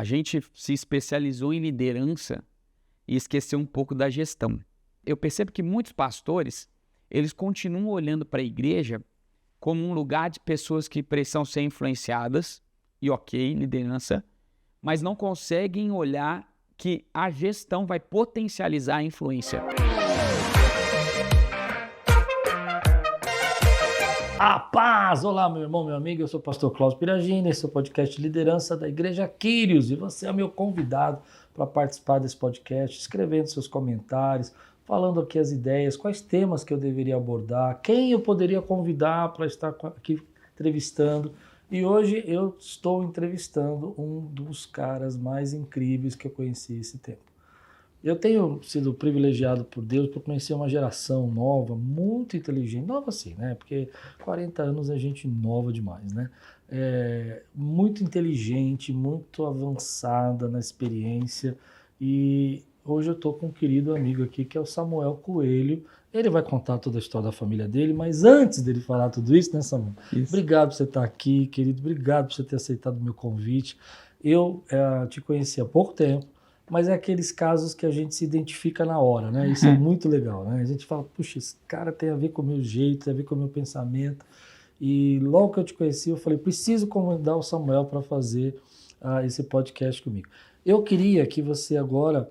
A gente se especializou em liderança e esqueceu um pouco da gestão. Eu percebo que muitos pastores, eles continuam olhando para a igreja como um lugar de pessoas que precisam ser influenciadas, e ok, liderança, mas não conseguem olhar que a gestão vai potencializar a influência. A paz! Olá, meu irmão, meu amigo, eu sou o pastor Cláudio Piragini, esse é o podcast de liderança da Igreja Quírios, e você é meu convidado para participar desse podcast, escrevendo seus comentários, falando aqui as ideias, quais temas que eu deveria abordar, quem eu poderia convidar para estar aqui entrevistando. E hoje eu estou entrevistando um dos caras mais incríveis que eu conheci esse tempo. Eu tenho sido privilegiado por Deus por conhecer uma geração nova, muito inteligente, nova assim, né? Porque 40 anos é gente nova demais, né? Muito inteligente, muito avançada na experiência. E hoje eu estou com um querido amigo aqui que é o Samuel Coelho. Ele vai contar toda a história da família dele, mas antes dele falar tudo isso, né, Samuel? Isso. Obrigado por você estar aqui, querido. Obrigado por você ter aceitado o meu convite. Eu te conheci há pouco tempo. Mas é aqueles casos que a gente se identifica na hora, né? Isso é muito legal, né? A gente fala, puxa, esse cara tem a ver com o meu jeito, tem a ver com o meu pensamento. E logo que eu te conheci, eu falei, preciso convidar o Samuel para fazer esse podcast comigo. Eu queria que você agora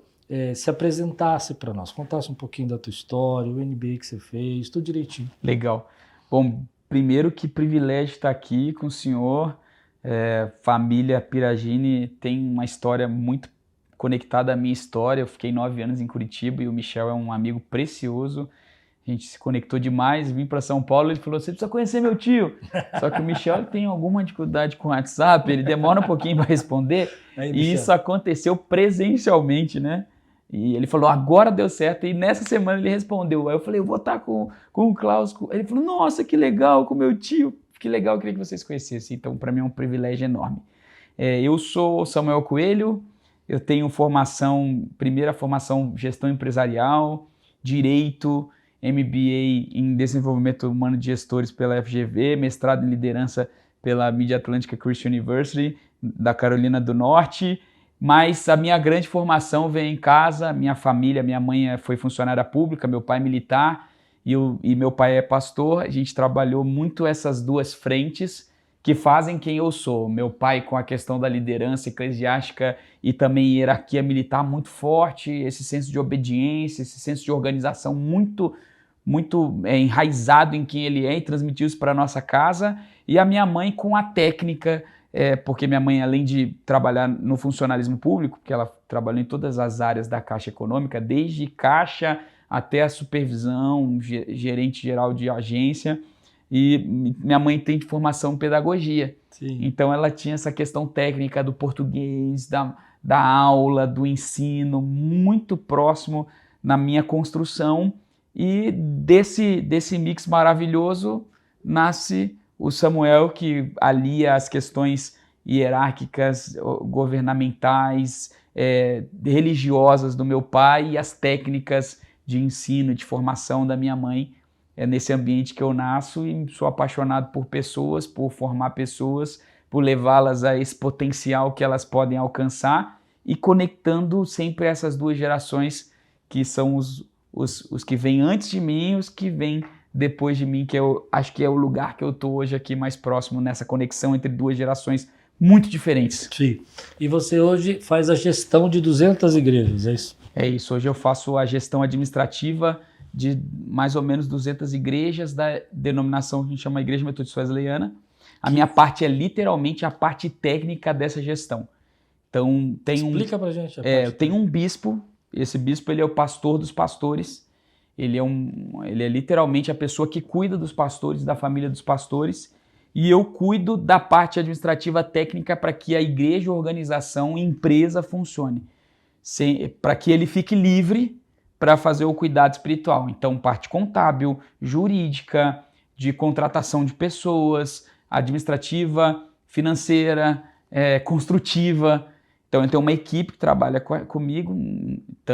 se apresentasse para nós, contasse um pouquinho da tua história, o MBA que você fez, tudo direitinho. Legal. Bom, primeiro, que privilégio estar aqui com o senhor. Família Piragini tem uma história muito conectada à minha história. Eu fiquei 9 anos em Curitiba e o Michel é um amigo precioso. A gente se conectou demais, vim para São Paulo e ele falou, você precisa conhecer meu tio. Só que o Michel tem alguma dificuldade com o WhatsApp, ele demora um pouquinho para responder. Aí, E Michel, isso aconteceu presencialmente, né? E ele falou, agora deu certo. E nessa semana ele respondeu. Aí eu falei, eu vou estar com o Klaus. Ele falou, nossa, que legal, com meu tio. Que legal, eu queria que vocês conhecessem. Então, para mim é um privilégio enorme. Eu sou Samuel Coelho, eu tenho primeira formação gestão empresarial, direito, MBA em desenvolvimento humano de gestores pela FGV, mestrado em liderança pela Mid-Atlantic Christian University da Carolina do Norte, mas a minha grande formação vem em casa. Minha família, minha mãe foi funcionária pública, meu pai militar e meu pai é pastor. A gente trabalhou muito essas duas frentes que fazem quem eu sou. Meu pai com a questão da liderança eclesiástica e também hierarquia militar muito forte, esse senso de obediência, esse senso de organização muito enraizado em quem ele é e transmitiu isso para a nossa casa. E a minha mãe com a técnica, porque minha mãe, além de trabalhar no funcionalismo público, porque ela trabalhou em todas as áreas da Caixa Econômica, desde caixa até a supervisão, gerente geral de agência, e minha mãe tem formação em pedagogia. sim. Então ela tinha essa questão técnica do português, da aula, do ensino, muito próximo na minha construção. E desse mix maravilhoso nasce o Samuel, que alia as questões hierárquicas, governamentais, religiosas do meu pai e as técnicas de ensino, de formação da minha mãe. É nesse ambiente que eu nasço e sou apaixonado por pessoas, por formar pessoas, por levá-las a esse potencial que elas podem alcançar e conectando sempre essas duas gerações que são os que vêm antes de mim e os que vêm depois de mim, que eu acho que é o lugar que eu estou hoje aqui mais próximo nessa conexão entre duas gerações muito diferentes. Sim. E você hoje faz a gestão de 200 igrejas, é isso? É isso, hoje eu faço a gestão administrativa de mais ou menos 200 igrejas da denominação que a gente chama Igreja Metodista Wesleyana. A minha parte é literalmente a parte técnica dessa gestão. Então, Explica pra gente. Eu tenho um bispo. Esse bispo, ele é o pastor dos pastores. Ele é literalmente a pessoa que cuida dos pastores, da família dos pastores. E eu cuido da parte administrativa técnica para que a igreja, organização, empresa funcione. Para que ele fique livre para fazer o cuidado espiritual. Então, parte contábil, jurídica, de contratação de pessoas, administrativa, financeira, construtiva. Então, eu tenho uma equipe que trabalha comigo,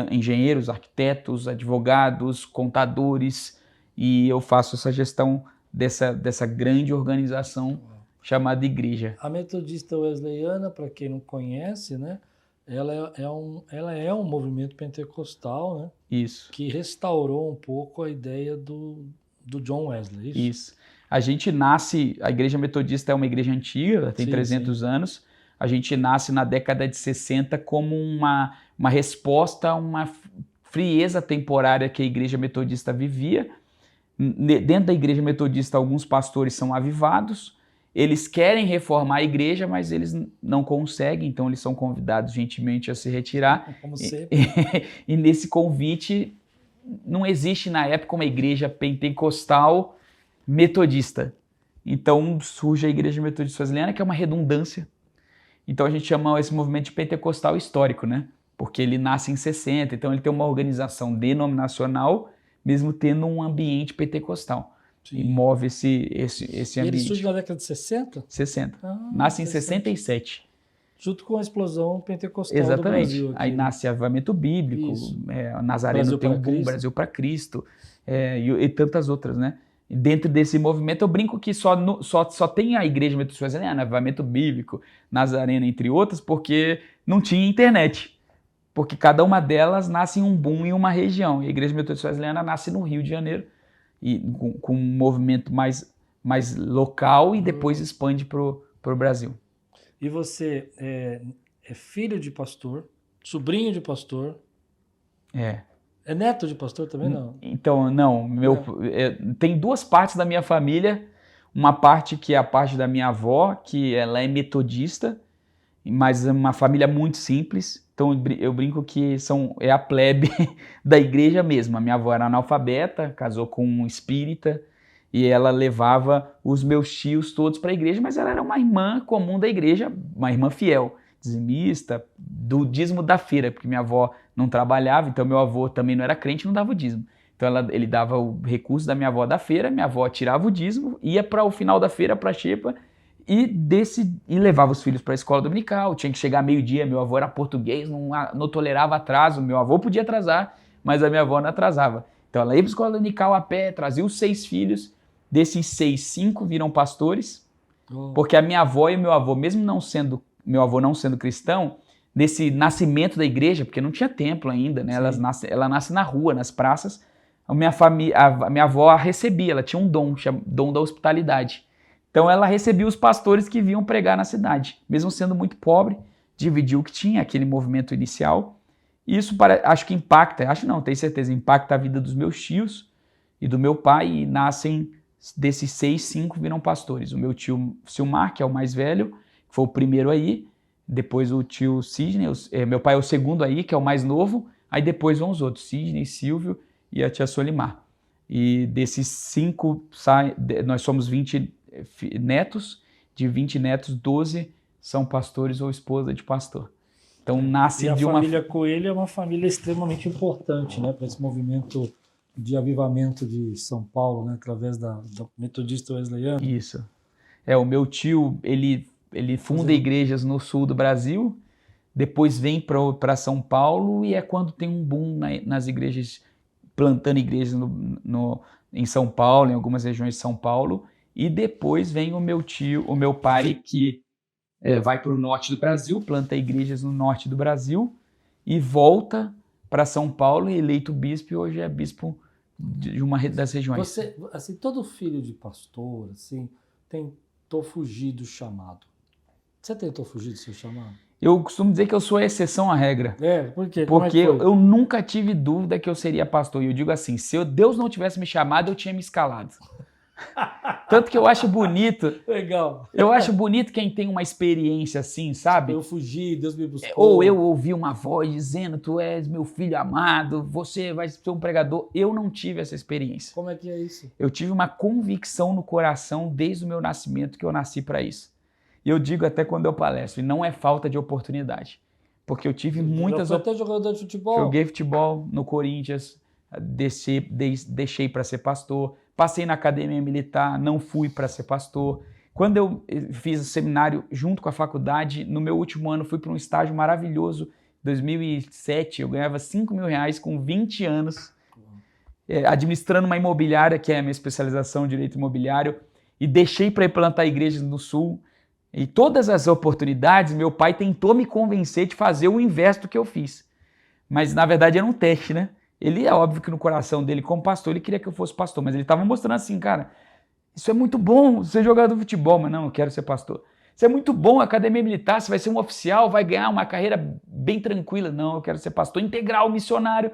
engenheiros, arquitetos, advogados, contadores, e eu faço essa gestão dessa grande organização chamada igreja. A metodista wesleyana, para quem não conhece, né? Ela é um movimento pentecostal, né? Isso. Que restaurou um pouco a ideia do John Wesley, isso? Isso. A gente nasce, a igreja metodista é uma igreja antiga, ela tem 300 anos. A gente nasce na década de 60 como uma resposta a uma frieza temporária que a igreja metodista vivia. Dentro da igreja metodista, alguns pastores são avivados, eles querem reformar a igreja, mas eles não conseguem, então eles são convidados gentilmente a se retirar. Como sempre. E nesse convite, não existe na época uma igreja pentecostal metodista. Então surge a igreja metodista wesleyana, que é uma redundância. Então a gente chama esse movimento de pentecostal histórico, né? Porque ele nasce em 60, então ele tem uma organização denominacional, mesmo tendo um ambiente pentecostal. Sim. E move esse ambiente. E ele surge na década de 60? 60. Nasce em 67. Junto com a explosão pentecostal. Exatamente. Do Brasil. Aqui. Aí nasce Avivamento Bíblico, Nazareno tem um boom, Brasil para Cristo, e tantas outras, né? E dentro desse movimento eu brinco que só tem a igreja metodista wesleyana, Avivamento Bíblico, Nazareno, entre outras, porque não tinha internet. Porque cada uma delas nasce em um boom em uma região. E a igreja metodista wesleyana nasce no Rio de Janeiro, e com um movimento mais local e depois expande para o Brasil. E você é filho de pastor, sobrinho de pastor? É neto de pastor também, não? Então, não. Tem duas partes da minha família. Uma parte que é a parte da minha avó, que ela é metodista, mas é uma família muito simples. Então eu brinco que é a plebe da igreja mesmo. A minha avó era analfabeta, casou com um espírita, e ela levava os meus tios todos para a igreja, mas ela era uma irmã comum da igreja, uma irmã fiel, dizimista, do dízimo da feira, porque minha avó não trabalhava, então meu avô também não era crente, não dava o dízimo. Então ele dava o recurso da minha avó da feira, minha avó tirava o dízimo, ia para o final da feira, para a xepa, e levava os filhos para a escola dominical. Tinha que chegar meio-dia, meu avô era português, não tolerava atraso, meu avô podia atrasar, mas a minha avó não atrasava. Então ela ia para a escola dominical a pé, trazia os 6 filhos, desses 6, 5 viram pastores, porque a minha avó e o meu avô, mesmo meu avô não sendo cristão, nesse nascimento da igreja, porque não tinha templo ainda, né? Ela nasce na rua, nas praças, a minha avó a recebia, ela tinha um dom da hospitalidade. Então ela recebia os pastores que vinham pregar na cidade, mesmo sendo muito pobre, dividiu o que tinha, aquele movimento inicial. E isso acho que tenho certeza, impacta a vida dos meus tios e do meu pai, e nascem desses 6, 5 viram pastores. O meu tio Silmar, que é o mais velho, que foi o primeiro aí, depois o tio Sidney, meu pai é o segundo aí, que é o mais novo, aí depois vão os outros, Sidney, Silvio e a tia Solimar. E desses 5, nós somos 20 netos, de 20 netos, 12 são pastores ou esposa de pastor. Então nasce de uma... E a família Coelho é uma família extremamente importante, né, para esse movimento de avivamento de São Paulo, né, através da metodista wesleyana. Isso. O meu tio, ele funda igrejas no sul do Brasil, depois vem para São Paulo, e é quando tem um boom nas igrejas, plantando igrejas em São Paulo, em algumas regiões de São Paulo. E depois vem o meu pai, que vai para o norte do Brasil, planta igrejas no norte do Brasil e volta para São Paulo, e eleito bispo, e hoje é bispo de uma das regiões. Você, assim, todo filho de pastor, assim, tentou fugir do chamado. Você tentou fugir do seu chamado? Eu costumo dizer que eu sou a exceção à regra. Por quê? Porque eu nunca tive dúvida que eu seria pastor. E eu digo assim, se Deus não tivesse me chamado, eu tinha me escalado. Tanto que eu acho bonito. Legal. Eu acho bonito quem tem uma experiência assim, sabe? Eu fugi, Deus me buscou. Ou eu ouvi uma voz dizendo, tu és meu filho amado, você vai ser um pregador. Eu não tive essa experiência. Como é que é isso? Eu tive uma convicção no coração desde o meu nascimento, que eu nasci para isso. E eu digo até quando eu palestro, e não é falta de oportunidade. Porque eu tive muitas... Você até jogador de futebol? Joguei futebol no Corinthians, deixei para ser pastor, passei na academia militar, não fui para ser pastor. Quando eu fiz o seminário junto com a faculdade, no meu último ano fui para um estágio maravilhoso, 2007, eu ganhava R$5.000 com 20 anos, administrando uma imobiliária, que é a minha especialização em direito imobiliário, e deixei para ir plantar igrejas no Sul. E todas as oportunidades, meu pai tentou me convencer de fazer o inverso do que eu fiz. Mas, na verdade, era um teste, né? Ele, é óbvio que no coração dele, como pastor, ele queria que eu fosse pastor. Mas ele estava mostrando assim, cara, isso é muito bom, ser jogador de futebol. Mas não, eu quero ser pastor. Isso é muito bom, academia militar, você vai ser um oficial, vai ganhar uma carreira bem tranquila. Não, eu quero ser pastor integral, missionário.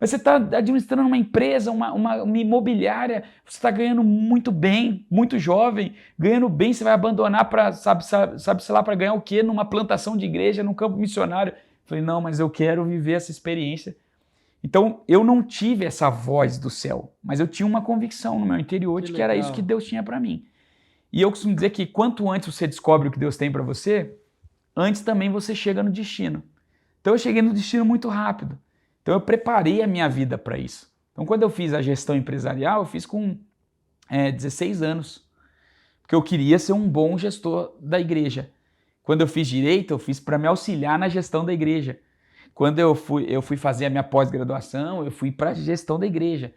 Mas você está administrando uma empresa, uma imobiliária, você está ganhando muito bem, muito jovem, ganhando bem, você vai abandonar para, sabe-se lá, para ganhar o quê? Numa plantação de igreja, num campo missionário. Eu falei, não, mas eu quero viver essa experiência. Então, eu não tive essa voz do céu, mas eu tinha uma convicção no meu interior de que era isso que Deus tinha para mim. E eu costumo dizer que quanto antes você descobre o que Deus tem para você, antes também você chega no destino. Então, eu cheguei no destino muito rápido. Então eu preparei a minha vida para isso. Então quando eu fiz a gestão empresarial, eu fiz com 16 anos, porque eu queria ser um bom gestor da igreja. Quando eu fiz direito, eu fiz para me auxiliar na gestão da igreja. Quando eu fui fazer a minha pós-graduação, eu fui para a gestão da igreja.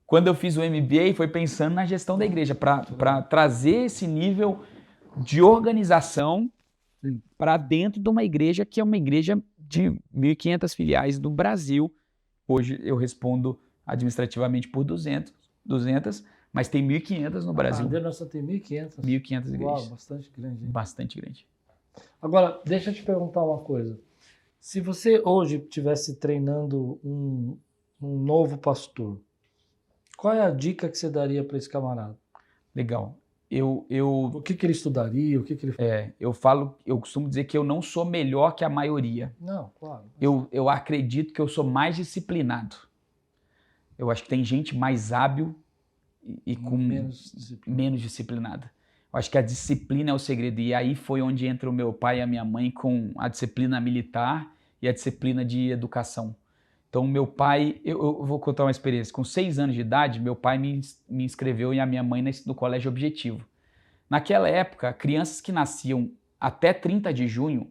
Quando eu fiz o MBA, foi pensando na gestão da igreja, para trazer esse nível de organização para dentro de uma igreja que é uma igreja de 1.500 filiais no Brasil. Hoje eu respondo administrativamente por 200, mas tem 1.500 no Brasil. A nossa tem 1.500? 1.500 igrejas. Uau, bastante grande. Hein? Bastante grande. Agora, deixa eu te perguntar uma coisa. Se você hoje estivesse treinando um novo pastor, qual é a dica que você daria para esse camarada? Legal. O que ele estudaria? O que ele... Eu costumo dizer que eu não sou melhor que a maioria. Não, claro. Eu acredito que eu sou mais disciplinado. Eu acho que tem gente mais hábil e com menos disciplinada. Eu acho que a disciplina é o segredo. E aí foi onde entra o meu pai e a minha mãe com a disciplina militar e a disciplina de educação. Então, meu pai, eu vou contar uma experiência. Com 6 anos de idade, meu pai me inscreveu e a minha mãe no Colégio Objetivo. Naquela época, crianças que nasciam até 30 de junho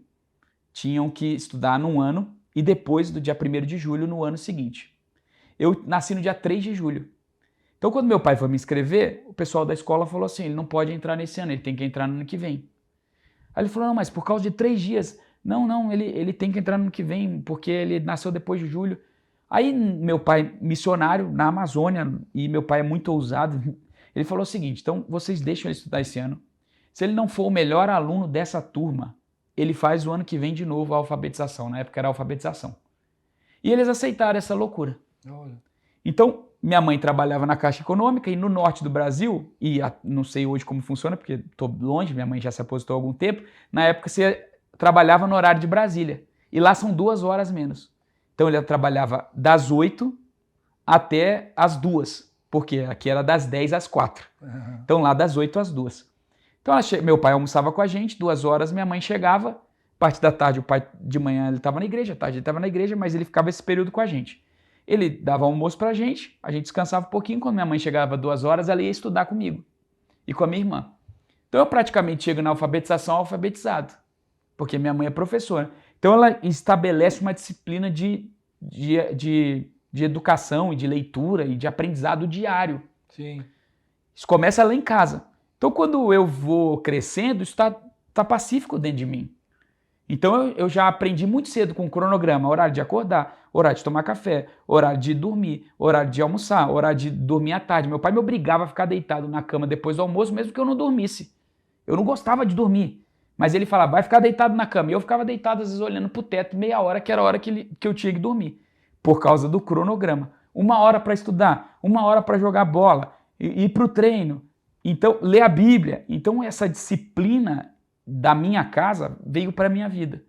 tinham que estudar num ano e depois do dia 1º de julho no ano seguinte. Eu nasci no dia 3 de julho. Então, quando meu pai foi me inscrever, o pessoal da escola falou assim, ele não pode entrar nesse ano, ele tem que entrar no ano que vem. Aí ele falou, não, mas por causa de 3 dias. Não, ele tem que entrar no ano que vem, porque ele nasceu depois de julho. Aí meu pai, missionário na Amazônia, e meu pai é muito ousado, ele falou o seguinte, então vocês deixam ele estudar esse ano. Se ele não for o melhor aluno dessa turma, ele faz o ano que vem de novo a alfabetização. Na época era a alfabetização. E eles aceitaram essa loucura. Olha. Então, minha mãe trabalhava na Caixa Econômica e no norte do Brasil, e não sei hoje como funciona, porque estou longe, minha mãe já se aposentou há algum tempo, na época você trabalhava no horário de Brasília. E lá são 2 horas menos. Então ele trabalhava das 8 até as 2, porque aqui era das 10 às 4. Uhum. Então lá das 8 às 2. Então meu pai almoçava com a gente, 2 horas minha mãe chegava, parte da tarde o pai de manhã ele estava na igreja, à tarde ele estava na igreja, mas ele ficava esse período com a gente. Ele dava almoço pra gente, a gente descansava um pouquinho, quando minha mãe chegava 2 horas, ela ia estudar comigo e com a minha irmã. Então eu praticamente chego na alfabetização alfabetizado, porque minha mãe é professora. Então ela estabelece uma disciplina de educação e de leitura e de aprendizado diário. Sim. Isso começa lá em casa. Então quando eu vou crescendo, isso tá pacífico dentro de mim. Então eu já aprendi muito cedo com o cronograma, horário de acordar, horário de tomar café, horário de dormir, horário de almoçar, horário de dormir à tarde. Meu pai me obrigava a ficar deitado na cama depois do almoço, mesmo que eu não dormisse. Eu não gostava de dormir. Mas ele falava, vai ficar deitado na cama. E eu ficava deitado, às vezes, olhando pro teto, meia hora, que era a hora que eu tinha que dormir. Por causa do cronograma. 1 hora para estudar, 1 hora para jogar bola, ir pro treino. Então, ler a Bíblia. Então, essa disciplina da minha casa veio para a minha vida.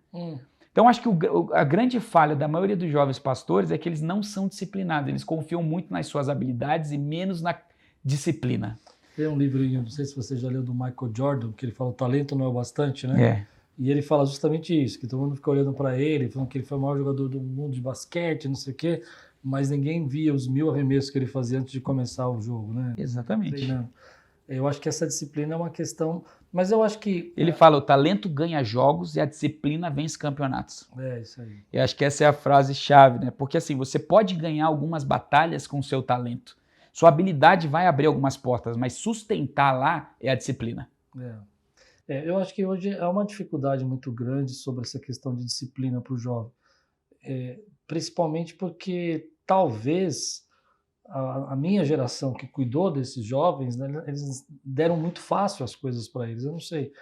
Então, acho que a grande falha da maioria dos jovens pastores é que eles não são disciplinados. Eles confiam muito nas suas habilidades e menos na disciplina. Tem um livrinho, não sei se você já leu, do Michael Jordan, que ele fala o talento não é o bastante, né? É. E ele fala justamente isso, que todo mundo fica olhando para ele, falando que ele foi o maior jogador do mundo de basquete, não sei o quê, mas ninguém via os 1000 arremessos que ele fazia antes de começar o jogo, né? Exatamente. Treinando. Eu acho que essa disciplina é uma questão, mas eu acho que... Ele fala, o talento ganha jogos e a disciplina vence campeonatos. É, isso aí. Eu acho que essa é a frase-chave, né? Porque assim, você pode ganhar algumas batalhas com o seu talento. Sua habilidade vai abrir algumas portas, mas sustentar lá é a disciplina. Eu acho que hoje há uma dificuldade muito grande sobre essa questão de disciplina para o jovem. Principalmente porque talvez a minha geração que cuidou desses jovens, né, eles deram muito fácil as coisas para eles, eu não sei.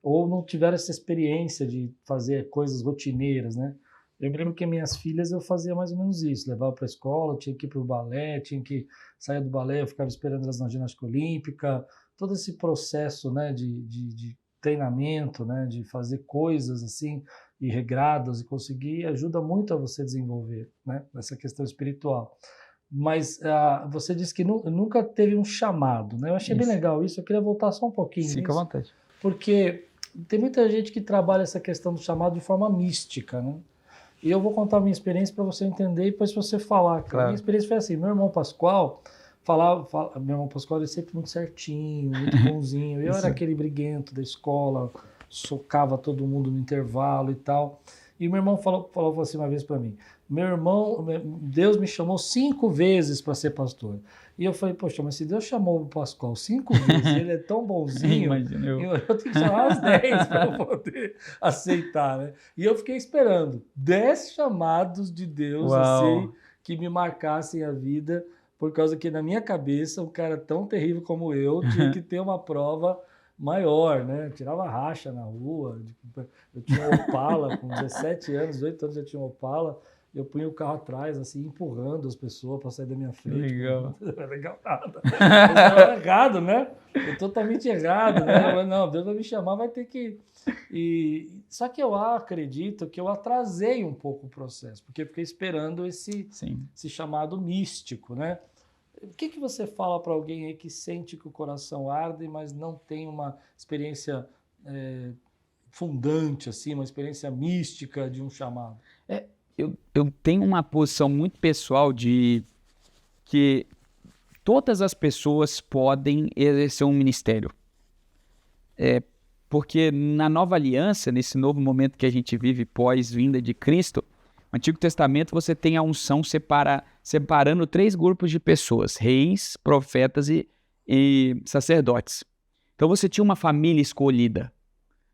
Ou não tiveram essa experiência de fazer coisas rotineiras, né? Eu me lembro que minhas filhas eu fazia mais ou menos isso, levava para a escola, tinha que ir para o balé, tinha que sair do balé, eu ficava esperando elas na ginástica olímpica, todo esse processo, né, de treinamento, né, de fazer coisas assim, e regradas, e conseguir, ajuda muito a você desenvolver, né, essa questão espiritual. Mas você disse que nunca teve um chamado, né? Eu achei bem legal isso, eu queria voltar só um pouquinho Fica à vontade. Porque tem muita gente que trabalha essa questão do chamado de forma mística, né? E eu vou contar a minha experiência para você entender e depois você falar. Claro. A minha experiência foi assim, meu irmão Pascoal meu irmão Pascoal era sempre muito certinho, muito bonzinho. Eu era aquele briguento da escola, socava todo mundo no intervalo e tal. E meu irmão falou assim uma vez para mim, meu irmão, Deus me chamou 5 vezes para ser pastor. E eu falei, poxa, mas se Deus chamou o Pascoal 5 vezes, ele é tão bonzinho, eu tenho que chamar umas 10 para eu poder aceitar, né? E eu fiquei esperando 10 chamados de Deus, assim, que me marcassem a vida, por causa que na minha cabeça, um cara tão terrível como eu tinha que ter uma prova maior, né? Eu tirava racha na rua, eu tinha um Opala, com 17 anos, 18 anos eu tinha um Opala, eu punha o carro atrás, assim, empurrando as pessoas para sair da minha frente. Legal. Não é legal nada. Mas é errado, né? É totalmente errado, né? Mas, não, Deus vai me chamar, vai ter que... Só que eu acredito que eu atrasei um pouco o processo, porque eu fiquei esperando esse chamado místico, né? O que você fala para alguém aí que sente que o coração arde, mas não tem uma experiência fundante, assim, uma experiência mística de um chamado? Eu tenho uma posição muito pessoal de que todas as pessoas podem exercer um ministério. Porque na nova aliança, nesse novo momento que a gente vive pós-vinda de Cristo, no Antigo Testamento você tem a unção separando 3 grupos de pessoas, reis, profetas e sacerdotes. Então você tinha uma família escolhida,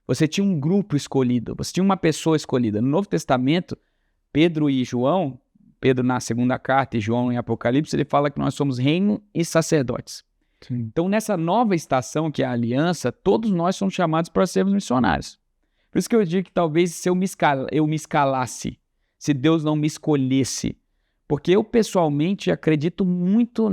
você tinha um grupo escolhido, você tinha uma pessoa escolhida. No Novo Testamento, Pedro e João, Pedro na segunda carta e João em Apocalipse, ele fala que nós somos reino e sacerdotes. Sim. Então, nessa nova estação que é a aliança, todos nós somos chamados para sermos missionários. Por isso que eu digo que talvez se eu me escalasse, se Deus não me escolhesse, porque eu pessoalmente acredito muito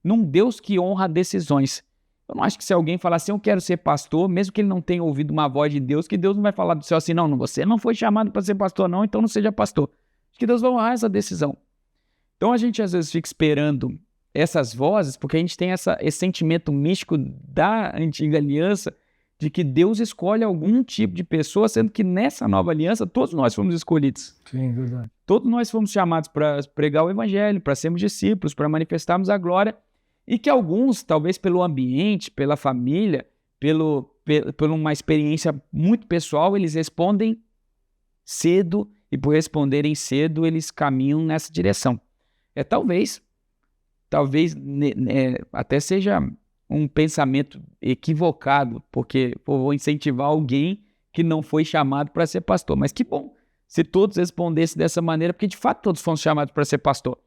num Deus que honra decisões. Eu não acho que se alguém falar assim, eu quero ser pastor, mesmo que ele não tenha ouvido uma voz de Deus, que Deus não vai falar do céu assim, não, você não foi chamado para ser pastor não, então não seja pastor. Acho que Deus vai honrar essa decisão. Então a gente às vezes fica esperando essas vozes, porque a gente tem esse sentimento místico da antiga aliança, de que Deus escolhe algum tipo de pessoa, sendo que nessa nova aliança todos nós fomos escolhidos. Sim, verdade. Todos nós fomos chamados para pregar o evangelho, para sermos discípulos, para manifestarmos a glória. E que alguns, talvez pelo ambiente, pela família, por uma experiência muito pessoal, eles respondem cedo e por responderem cedo, eles caminham nessa direção. Talvez até seja um pensamento equivocado, porque vou incentivar alguém que não foi chamado para ser pastor. Mas que bom se todos respondessem dessa maneira, porque de fato todos foram chamados para ser pastor.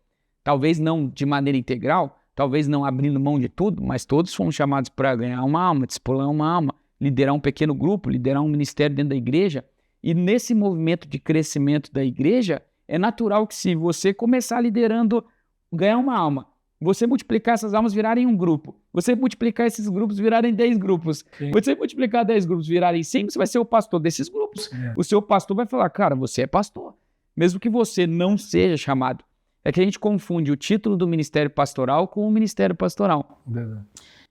Talvez não de maneira integral, talvez não abrindo mão de tudo, mas todos foram chamados para ganhar uma alma, discipular uma alma, liderar um pequeno grupo, liderar um ministério dentro da igreja. E nesse movimento de crescimento da igreja, é natural que se você começar liderando, ganhar uma alma, você multiplicar essas almas virarem um grupo, você multiplicar esses grupos virarem 10 grupos, Sim. Você multiplicar 10 grupos virarem 100, você vai ser o pastor desses grupos. O seu pastor vai falar, cara, você é pastor, mesmo que você não seja chamado. É que a gente confunde o título do ministério pastoral com o ministério pastoral. Verdade.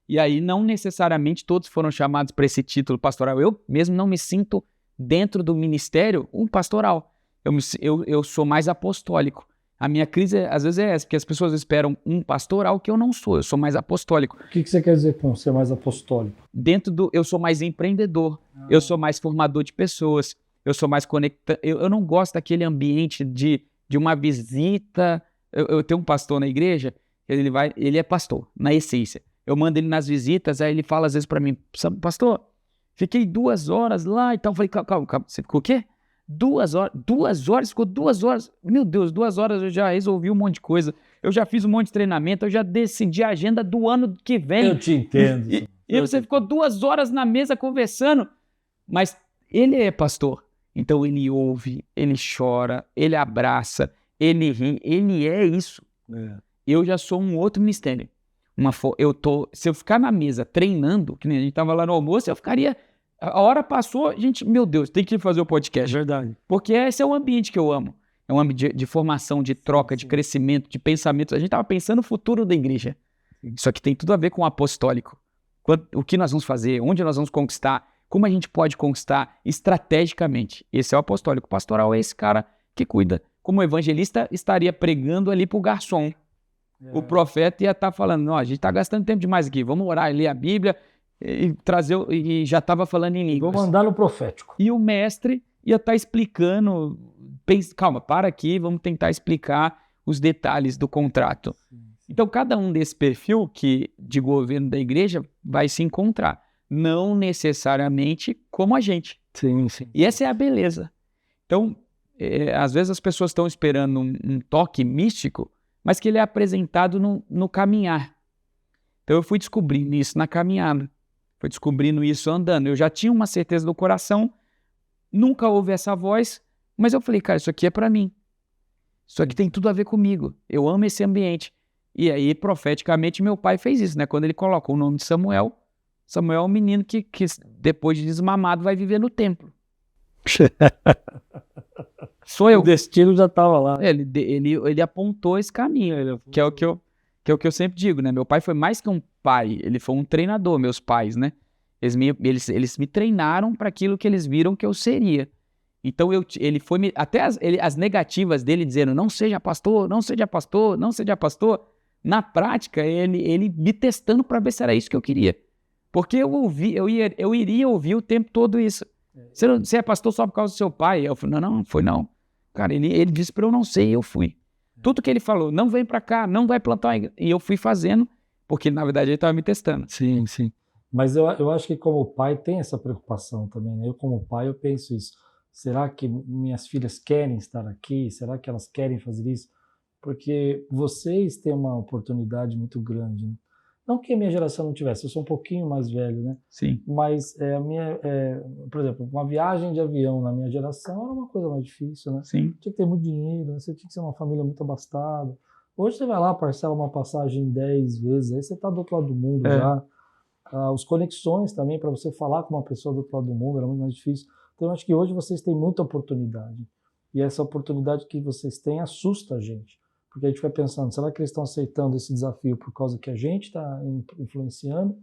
E aí não necessariamente todos foram chamados para esse título pastoral. Eu mesmo não me sinto dentro do ministério um pastoral. Eu sou mais apostólico. A minha crise às vezes é essa, porque as pessoas esperam um pastoral que eu não sou. Eu sou mais apostólico. O que você quer dizer com ser mais apostólico? Eu sou mais empreendedor. Eu sou mais formador de pessoas. Eu sou mais conectado. Eu não gosto daquele ambiente de uma visita. Eu tenho um pastor na igreja ele é pastor, na essência. Eu mando ele nas visitas, aí ele fala às vezes pra mim, pastor, fiquei 2 horas lá e tal. Eu falei, calma, você ficou o quê? 2 horas? 2 horas? Ficou 2 horas? Meu Deus, 2 horas eu já resolvi um monte de coisa. Eu já fiz um monte de treinamento, eu já decidi a agenda do ano que vem. Eu te entendo. E você ficou 2 horas na mesa conversando. Mas ele é pastor, então ele ouve, ele chora, ele abraça, ele ri, ele é isso. Eu já sou um outro ministério. Se eu ficar na mesa treinando, que nem a gente estava lá no almoço, eu ficaria... A hora passou, gente, meu Deus, tem que fazer o podcast. Verdade. Porque esse é o ambiente que eu amo. É um ambiente de formação, de troca, de crescimento, de pensamentos. A gente estava pensando no futuro da igreja. Isso aqui tem tudo a ver com o apostólico. O que nós vamos fazer, onde nós vamos conquistar, como a gente pode conquistar estrategicamente. Esse é o apostólico. O pastoral é esse cara que cuida. Como evangelista, estaria pregando ali para o garçom. O profeta ia estar falando, não, a gente está gastando tempo demais aqui, vamos orar e ler a Bíblia e já estava falando em línguas. Vamos andar no profético. E o mestre ia estar explicando, calma, para aqui, vamos tentar explicar os detalhes do contrato. Então, cada um desse perfil de governo da igreja vai se encontrar. Não necessariamente como a gente. Sim. E essa é a beleza. Então, às vezes as pessoas estão esperando um toque místico, mas que ele é apresentado no caminhar. Então eu fui descobrindo isso na caminhada, fui descobrindo isso andando. Eu já tinha uma certeza do coração, nunca ouvi essa voz, mas eu falei, cara, isso aqui é para mim. Isso aqui tem tudo a ver comigo. Eu amo esse ambiente. E aí, profeticamente, meu pai fez isso, né? Quando ele coloca o nome de Samuel, Samuel é um menino que depois de desmamado vai viver no templo. Sou eu. O destino já estava lá. Ele apontou esse caminho, que é o que eu sempre digo, né? Meu pai foi mais que um pai, ele foi um treinador, meus pais, né? Eles me treinaram para aquilo que eles viram que eu seria. Então ele foi até as negativas dele dizendo não seja pastor, não seja pastor, não seja pastor. Na prática, ele me testando para ver se era isso que eu queria. Porque eu iria ouvir o tempo todo isso. Você é pastor só por causa do seu pai? Eu falei, não foi não. Cara, ele disse para eu não ser e eu fui. Tudo que ele falou, não vem para cá, não vai plantar uma igreja. E eu fui fazendo, porque na verdade ele estava me testando. Sim. Mas eu acho que como pai tem essa preocupação também, né? Eu como pai eu penso isso. Será que minhas filhas querem estar aqui? Será que elas querem fazer isso? Porque vocês têm uma oportunidade muito grande, né? Não que a minha geração não tivesse, eu sou um pouquinho mais velho, né? Sim. Mas por exemplo, uma viagem de avião na minha geração era uma coisa mais difícil, né? Sim. Tinha que ter muito dinheiro, né? Você tinha que ser uma família muito abastada. Hoje você vai lá, parcela uma passagem 10 vezes, aí você está do outro lado do mundo já. As conexões também, para você falar com uma pessoa do outro lado do mundo, era muito mais difícil. Então eu acho que hoje vocês têm muita oportunidade. E essa oportunidade que vocês têm assusta a gente. Porque a gente vai pensando, será que eles estão aceitando esse desafio por causa que a gente está influenciando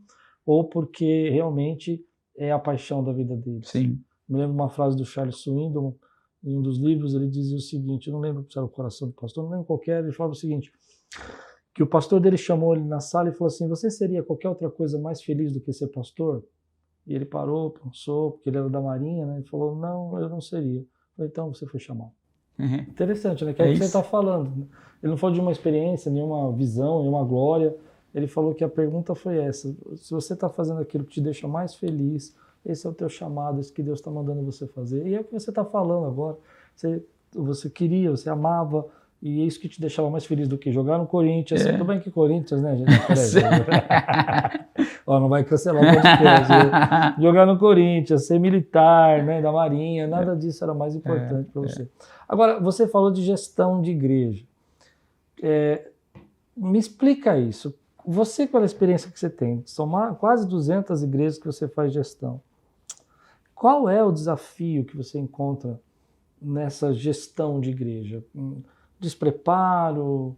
ou porque realmente é a paixão da vida deles? Sim. Me lembro uma frase do Charles Swindoll, em um dos livros, ele dizia o seguinte, eu não lembro se era o Coração do Pastor, não lembro qual era, ele falava o seguinte, que o pastor dele chamou ele na sala e falou assim, você seria qualquer outra coisa mais feliz do que ser pastor? E ele parou, pensou, porque ele era da Marinha, né? Ele falou, não, eu não seria. Eu falei, então você foi chamado. Interessante, né? Que é o que você está falando. Ele não falou de uma experiência, nenhuma visão, nenhuma glória. Ele falou que a pergunta foi essa. Se você está fazendo aquilo que te deixa mais feliz, esse é o teu chamado, esse que Deus está mandando você fazer. E é o que você está falando agora. Você queria, você amava, e é isso que te deixava mais feliz do que jogar no Corinthians. Tudo bem que Corinthians, né, gente? Ó, não vai cancelar o podcast. Jogar no Corinthians, ser militar, né, da Marinha, nada disso era mais importante para você. Agora, você falou de gestão de igreja. Me explica isso. Você, pela experiência que você tem, são quase 200 igrejas que você faz gestão. Qual é o desafio que você encontra nessa gestão de igreja? Despreparo,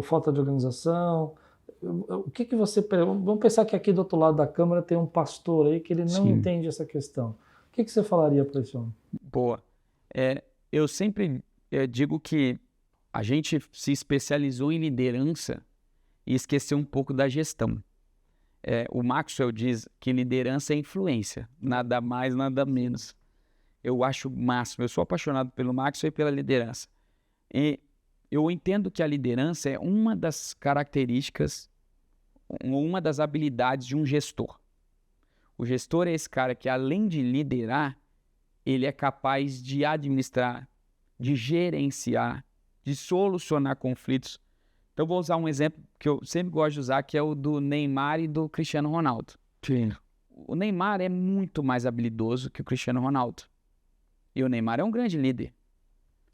falta de organização? O que você... Vamos pensar que aqui do outro lado da câmara tem um pastor aí que ele não entende essa questão. O que você falaria para esse homem? Boa. Eu sempre digo que a gente se especializou em liderança e esqueceu um pouco da gestão. O Maxwell diz que liderança é influência, nada mais, nada menos. Eu acho o máximo, eu sou apaixonado pelo Maxwell e pela liderança. E eu entendo que a liderança é uma das características, uma das habilidades de um gestor. O gestor é esse cara que, além de liderar, ele é capaz de administrar, de gerenciar, de solucionar conflitos. Então, vou usar um exemplo que eu sempre gosto de usar, que é o do Neymar e do Cristiano Ronaldo. Sim. O Neymar é muito mais habilidoso que o Cristiano Ronaldo. E o Neymar é um grande líder.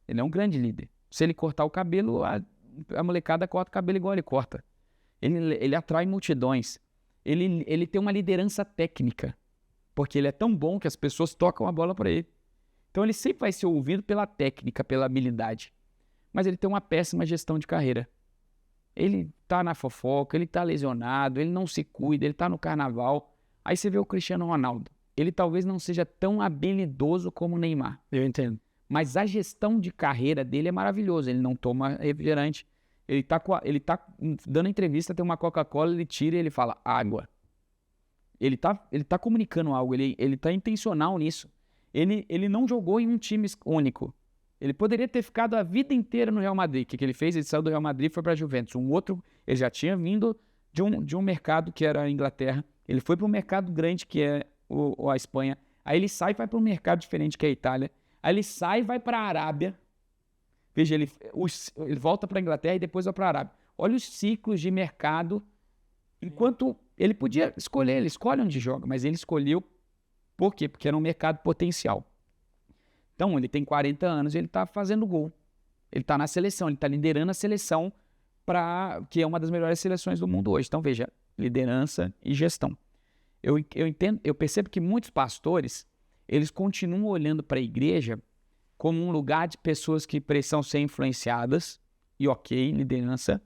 Ele é um grande líder. Se ele cortar o cabelo, a molecada corta o cabelo igual ele corta. Ele atrai multidões. Ele tem uma liderança técnica. Porque ele é tão bom que as pessoas tocam a bola para ele. Então ele sempre vai ser ouvido pela técnica, pela habilidade. Mas ele tem uma péssima gestão de carreira. Ele tá na fofoca, ele tá lesionado, ele não se cuida, ele tá no carnaval. Aí você vê o Cristiano Ronaldo. Ele talvez não seja tão habilidoso como o Neymar. Eu entendo. Mas a gestão de carreira dele é maravilhosa. Ele não toma refrigerante. Ele tá dando entrevista, tem uma Coca-Cola, ele tira e ele fala água. Ele tá comunicando algo, ele tá intencional nisso. Ele não jogou em um time único. Ele poderia ter ficado a vida inteira no Real Madrid. O que ele fez? Ele saiu do Real Madrid e foi para a Juventus. Um outro, ele já tinha vindo de um mercado que era a Inglaterra. Ele foi para um mercado grande que é a Espanha. Aí ele sai e vai para um mercado diferente que é a Itália. Aí ele sai e vai para a Arábia. Veja, ele volta para a Inglaterra e depois vai para a Arábia. Olha os ciclos de mercado. Enquanto ele podia escolher, ele escolhe onde joga, mas ele escolheu por quê? Porque era um mercado potencial. Então, ele tem 40 anos e ele está fazendo gol. Ele está na seleção, ele está liderando a seleção, que é uma das melhores seleções do mundo hoje. Então, veja, liderança e gestão. Eu percebo que muitos pastores, eles continuam olhando para a igreja como um lugar de pessoas que precisam ser influenciadas, e ok, liderança,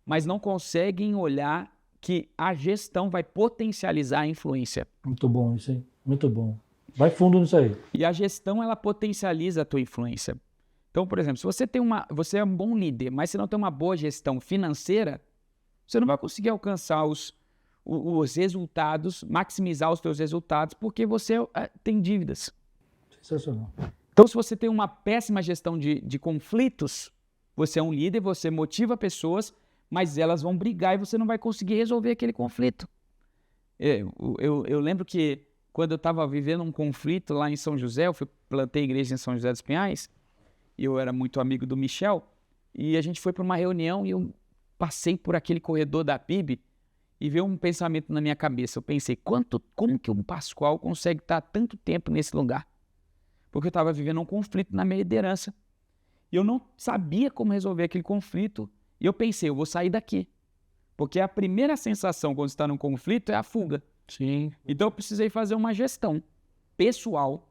mas não conseguem olhar que a gestão vai potencializar a influência. Muito bom isso aí, muito bom. Vai fundo nisso aí. E a gestão, ela potencializa a tua influência. Então, por exemplo, se você é um bom líder, mas você não tem uma boa gestão financeira, você não vai conseguir alcançar os resultados, maximizar os teus resultados, porque você tem dívidas. Sensacional. Então, se você tem uma péssima gestão de conflitos, você é um líder, você motiva pessoas, mas elas vão brigar e você não vai conseguir resolver aquele conflito. Eu lembro que quando eu estava vivendo um conflito lá em São José, eu plantei igreja em São José dos Pinhais, e eu era muito amigo do Michel, e a gente foi para uma reunião e eu passei por aquele corredor da PIB e veio um pensamento na minha cabeça. Eu pensei, como que um Pascoal consegue estar tanto tempo nesse lugar? Porque eu estava vivendo um conflito na minha liderança. E eu não sabia como resolver aquele conflito. E eu pensei, eu vou sair daqui. Porque a primeira sensação quando você está num conflito é a fuga. Sim. Então eu precisei fazer uma gestão pessoal,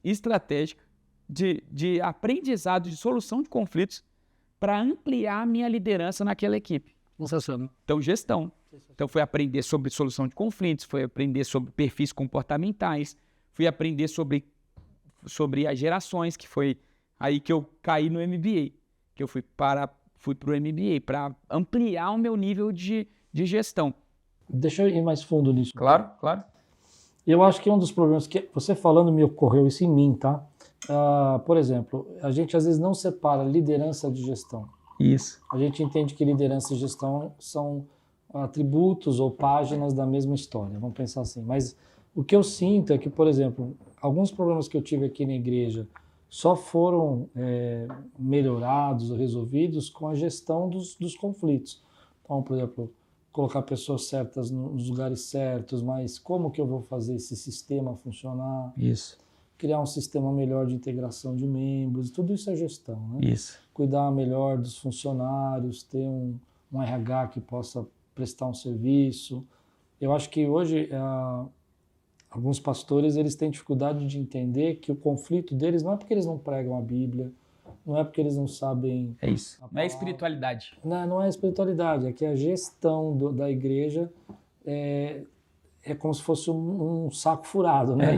estratégica, de aprendizado, de solução de conflitos, para ampliar a minha liderança naquela equipe. Sensacional. Então, gestão. Então, foi aprender sobre solução de conflitos, foi aprender sobre perfis comportamentais, fui aprender sobre as gerações, que foi aí que eu caí no MBA, que eu fui para o MBA, para ampliar o meu nível de gestão. Deixa eu ir mais fundo nisso. Claro, claro. Eu acho que um dos problemas que você falando me ocorreu isso em mim, tá? Por exemplo, a gente às vezes não separa liderança de gestão. Isso. A gente entende que liderança e gestão são atributos ou páginas da mesma história, vamos pensar assim. Mas o que eu sinto é que, por exemplo, alguns problemas que eu tive aqui na igreja só foram melhorados ou resolvidos com a gestão dos conflitos. Então, por exemplo, colocar pessoas certas nos lugares certos, mas como que eu vou fazer esse sistema funcionar? Isso. Criar um sistema melhor de integração de membros, tudo isso é gestão, né? Isso. Cuidar melhor dos funcionários, ter um RH que possa prestar um serviço. Eu acho que hoje alguns pastores eles têm dificuldade de entender que o conflito deles não é porque eles não pregam a Bíblia, não é porque eles não sabem... É isso. Não é espiritualidade. Não é espiritualidade, é que a gestão da igreja é como se fosse um saco furado, né?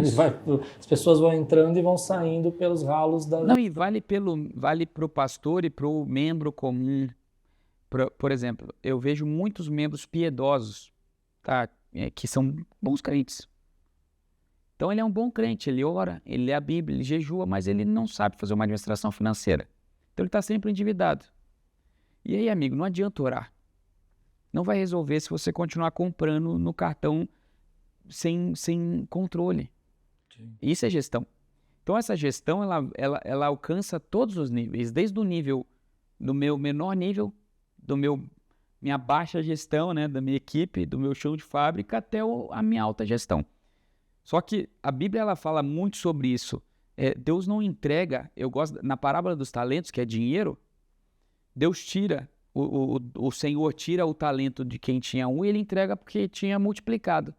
As pessoas vão entrando e vão saindo pelos ralos da... Não, e vale para o pastor e para o membro comum. Por exemplo, eu vejo muitos membros piedosos, tá? Que são bons crentes. Então ele é um bom crente, ele ora, ele lê a Bíblia, ele jejua, mas ele não sabe fazer uma administração financeira. Então ele está sempre endividado. E aí, amigo, não adianta orar. Não vai resolver se você continuar comprando no cartão sem controle. Sim. Isso é gestão. Então essa gestão, ela alcança todos os níveis, desde o nível do meu menor nível, minha baixa gestão, né, da minha equipe, do meu chão de fábrica, até a minha alta gestão. Só que a Bíblia ela fala muito sobre isso. Deus não entrega, eu gosto, na parábola dos talentos, que é dinheiro, Deus tira, o Senhor tira o talento de quem tinha um e ele entrega porque tinha multiplicado.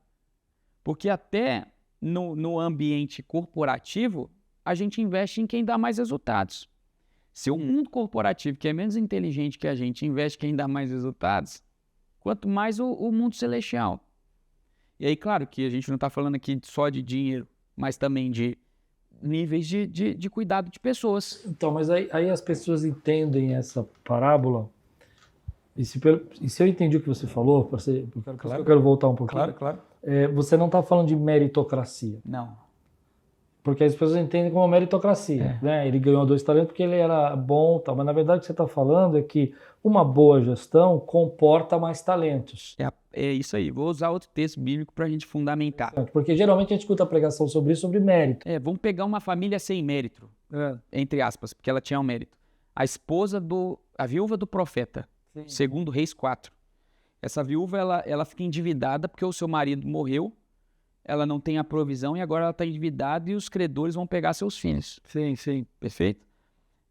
Porque até no ambiente corporativo, a gente investe em quem dá mais resultados. Se o mundo corporativo, que é menos inteligente que a gente, investe em quem dá mais resultados, quanto mais o mundo celestial. E aí, claro que a gente não está falando aqui só de dinheiro, mas também de níveis de cuidado de pessoas. Então, mas aí as pessoas entendem essa parábola, e se eu entendi o que você falou, eu quero voltar um pouquinho. Claro. Você não está falando de meritocracia. Não. Porque as pessoas entendem como meritocracia. Né? Ele ganhou 2 talentos porque ele era bom, tal. Mas na verdade o que você está falando é que uma boa gestão comporta mais talentos. É isso aí. Vou usar outro texto bíblico para a gente fundamentar. Porque geralmente a gente escuta a pregação sobre isso, sobre mérito. Vamos pegar uma família sem mérito, entre aspas, porque ela tinha um mérito. A viúva do profeta, segundo Reis 4. Essa viúva, ela fica endividada porque o seu marido morreu, ela não tem a provisão e agora ela está endividada e os credores vão pegar seus filhos. Sim. Perfeito?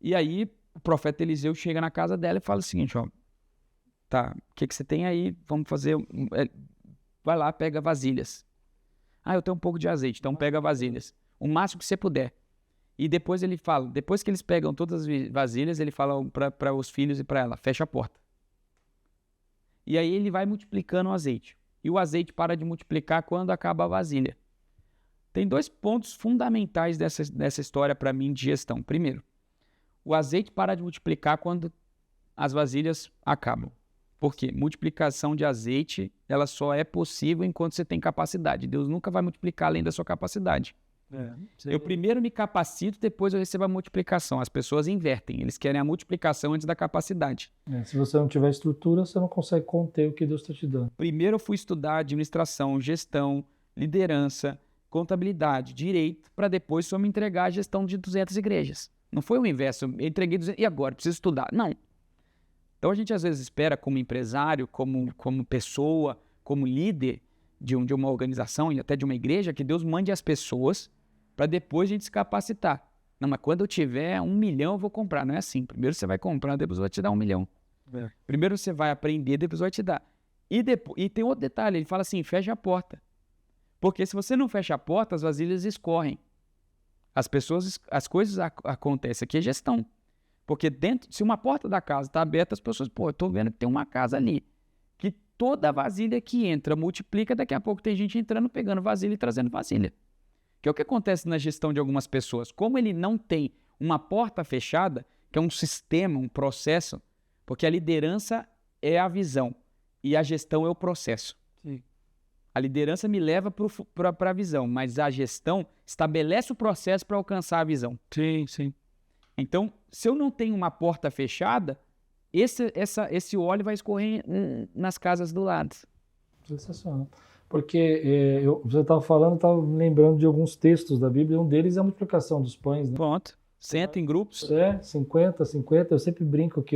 E aí o profeta Eliseu chega na casa dela e fala o seguinte, ó, tá, o que você tem aí? Vamos fazer, vai lá, pega vasilhas. Eu tenho um pouco de azeite, então pega vasilhas, o máximo que você puder. E depois ele fala, depois que eles pegam todas as vasilhas, ele fala para os filhos e para ela, fecha a porta. E aí ele vai multiplicando o azeite. E o azeite para de multiplicar quando acaba a vasilha. Tem 2 pontos fundamentais dessa história para mim de gestão. Primeiro, o azeite para de multiplicar quando as vasilhas acabam. Por quê? Multiplicação de azeite, ela só é possível enquanto você tem capacidade. Deus nunca vai multiplicar além da sua capacidade. Eu primeiro me capacito, depois eu recebo a multiplicação. As pessoas invertem, eles querem a multiplicação antes da capacidade. Se você não tiver estrutura, você não consegue conter o que Deus está te dando. Primeiro eu fui estudar administração, gestão, liderança, contabilidade, direito, para depois só me entregar a gestão de 200 igrejas. Não foi o inverso, eu entreguei 200, e agora? Preciso estudar. Não. Então a gente às vezes espera como empresário, como pessoa, como líder de uma organização e até de uma igreja, que Deus mande as pessoas para depois a gente se capacitar. Não, mas quando eu tiver 1 milhão eu vou comprar. Não é assim. Primeiro você vai comprar, depois vai te dar 1 milhão. Primeiro você vai aprender, depois vai te dar. E tem outro detalhe, ele fala assim, fecha a porta. Porque se você não fecha a porta, as vasilhas escorrem. As coisas acontecem. Aqui é gestão. Porque se uma porta da casa está aberta, as pessoas, eu estou vendo que tem uma casa ali. Que toda vasilha que entra multiplica, daqui a pouco tem gente entrando, pegando vasilha e trazendo vasilha. Que é o que acontece na gestão de algumas pessoas. Como ele não tem uma porta fechada, que é um sistema, um processo, porque a liderança é a visão e a gestão é o processo. Sim. A liderança me leva para a visão, mas a gestão estabelece o processo para alcançar a visão. Sim. Então, se eu não tenho uma porta fechada, esse óleo vai escorrer nas casas do lado. Sensacional. Porque você estava falando, estava lembrando de alguns textos da Bíblia, um deles é a multiplicação dos pães. Né? Pronto. Senta em grupos. 50. Eu sempre brinco que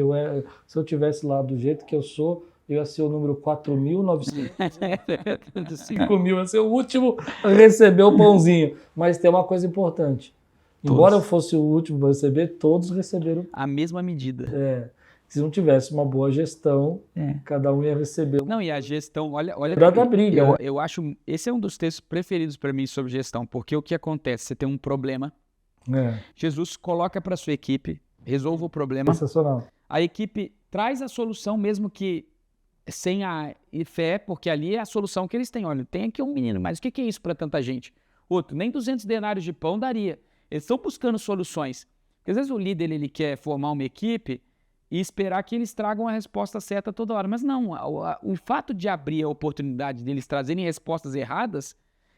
se eu tivesse lá do jeito que eu sou, eu ia ser o número 4.900. 5.000, ia ser o último a receber o pãozinho. Mas tem uma coisa importante. Embora eu fosse o último a receber, todos receberam a mesma medida. Se não tivesse uma boa gestão, cada um ia receber. Não, e a gestão, olha da briga. Eu acho, esse é um dos textos preferidos para mim sobre gestão, porque o que acontece? Você tem um problema, Jesus coloca para sua equipe, resolva o problema. Sensacional. A equipe traz a solução, mesmo que sem a fé, porque ali é a solução que eles têm. Olha, tem aqui um menino, mas o que é isso para tanta gente? Outro, nem 200 denários de pão daria. Eles estão buscando soluções. Porque às vezes o líder ele quer formar uma equipe e esperar que eles tragam a resposta certa toda hora. Mas não, o fato de abrir a oportunidade deles trazerem respostas erradas,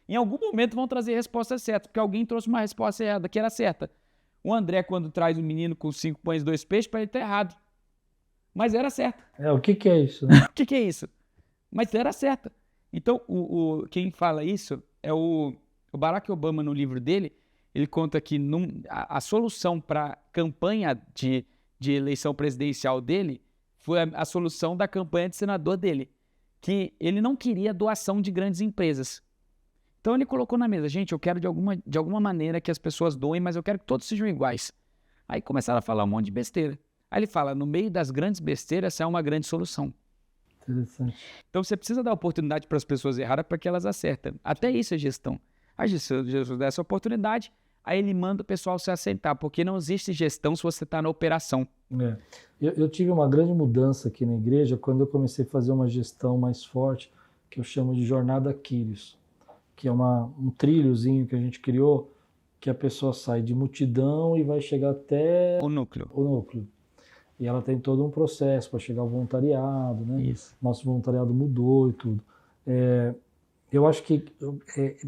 em algum momento vão trazer respostas certas, porque alguém trouxe uma resposta errada, que era certa. O André, quando traz o menino com 5 pães e 2 peixes, para ele tá errado. Mas era certo. O que é isso? Né? O que é isso? Mas era certa. Então, quem fala isso é o Barack Obama, no livro dele. Ele conta que a solução para a campanha de eleição presidencial dele foi a solução da campanha de senador dele, que ele não queria doação de grandes empresas. Então ele colocou na mesa, gente, eu quero de alguma maneira que as pessoas doem, mas eu quero que todos sejam iguais. Aí começaram a falar um monte de besteira. Aí ele fala, no meio das grandes besteiras, essa é uma grande solução. Interessante. Então você precisa dar oportunidade para as pessoas erradas para que elas acertem. Até isso é gestão. A gestão, Jesus dá essa oportunidade, aí ele manda o pessoal se assentar, porque não existe gestão se você está na operação. Eu tive uma grande mudança aqui na igreja quando eu comecei a fazer uma gestão mais forte, que eu chamo de Jornada Quírios, que é um trilhozinho que a gente criou, que a pessoa sai de multidão e vai chegar até o núcleo. E ela tem todo um processo para chegar ao voluntariado, né? Isso. Nosso voluntariado mudou e tudo. Eu acho que...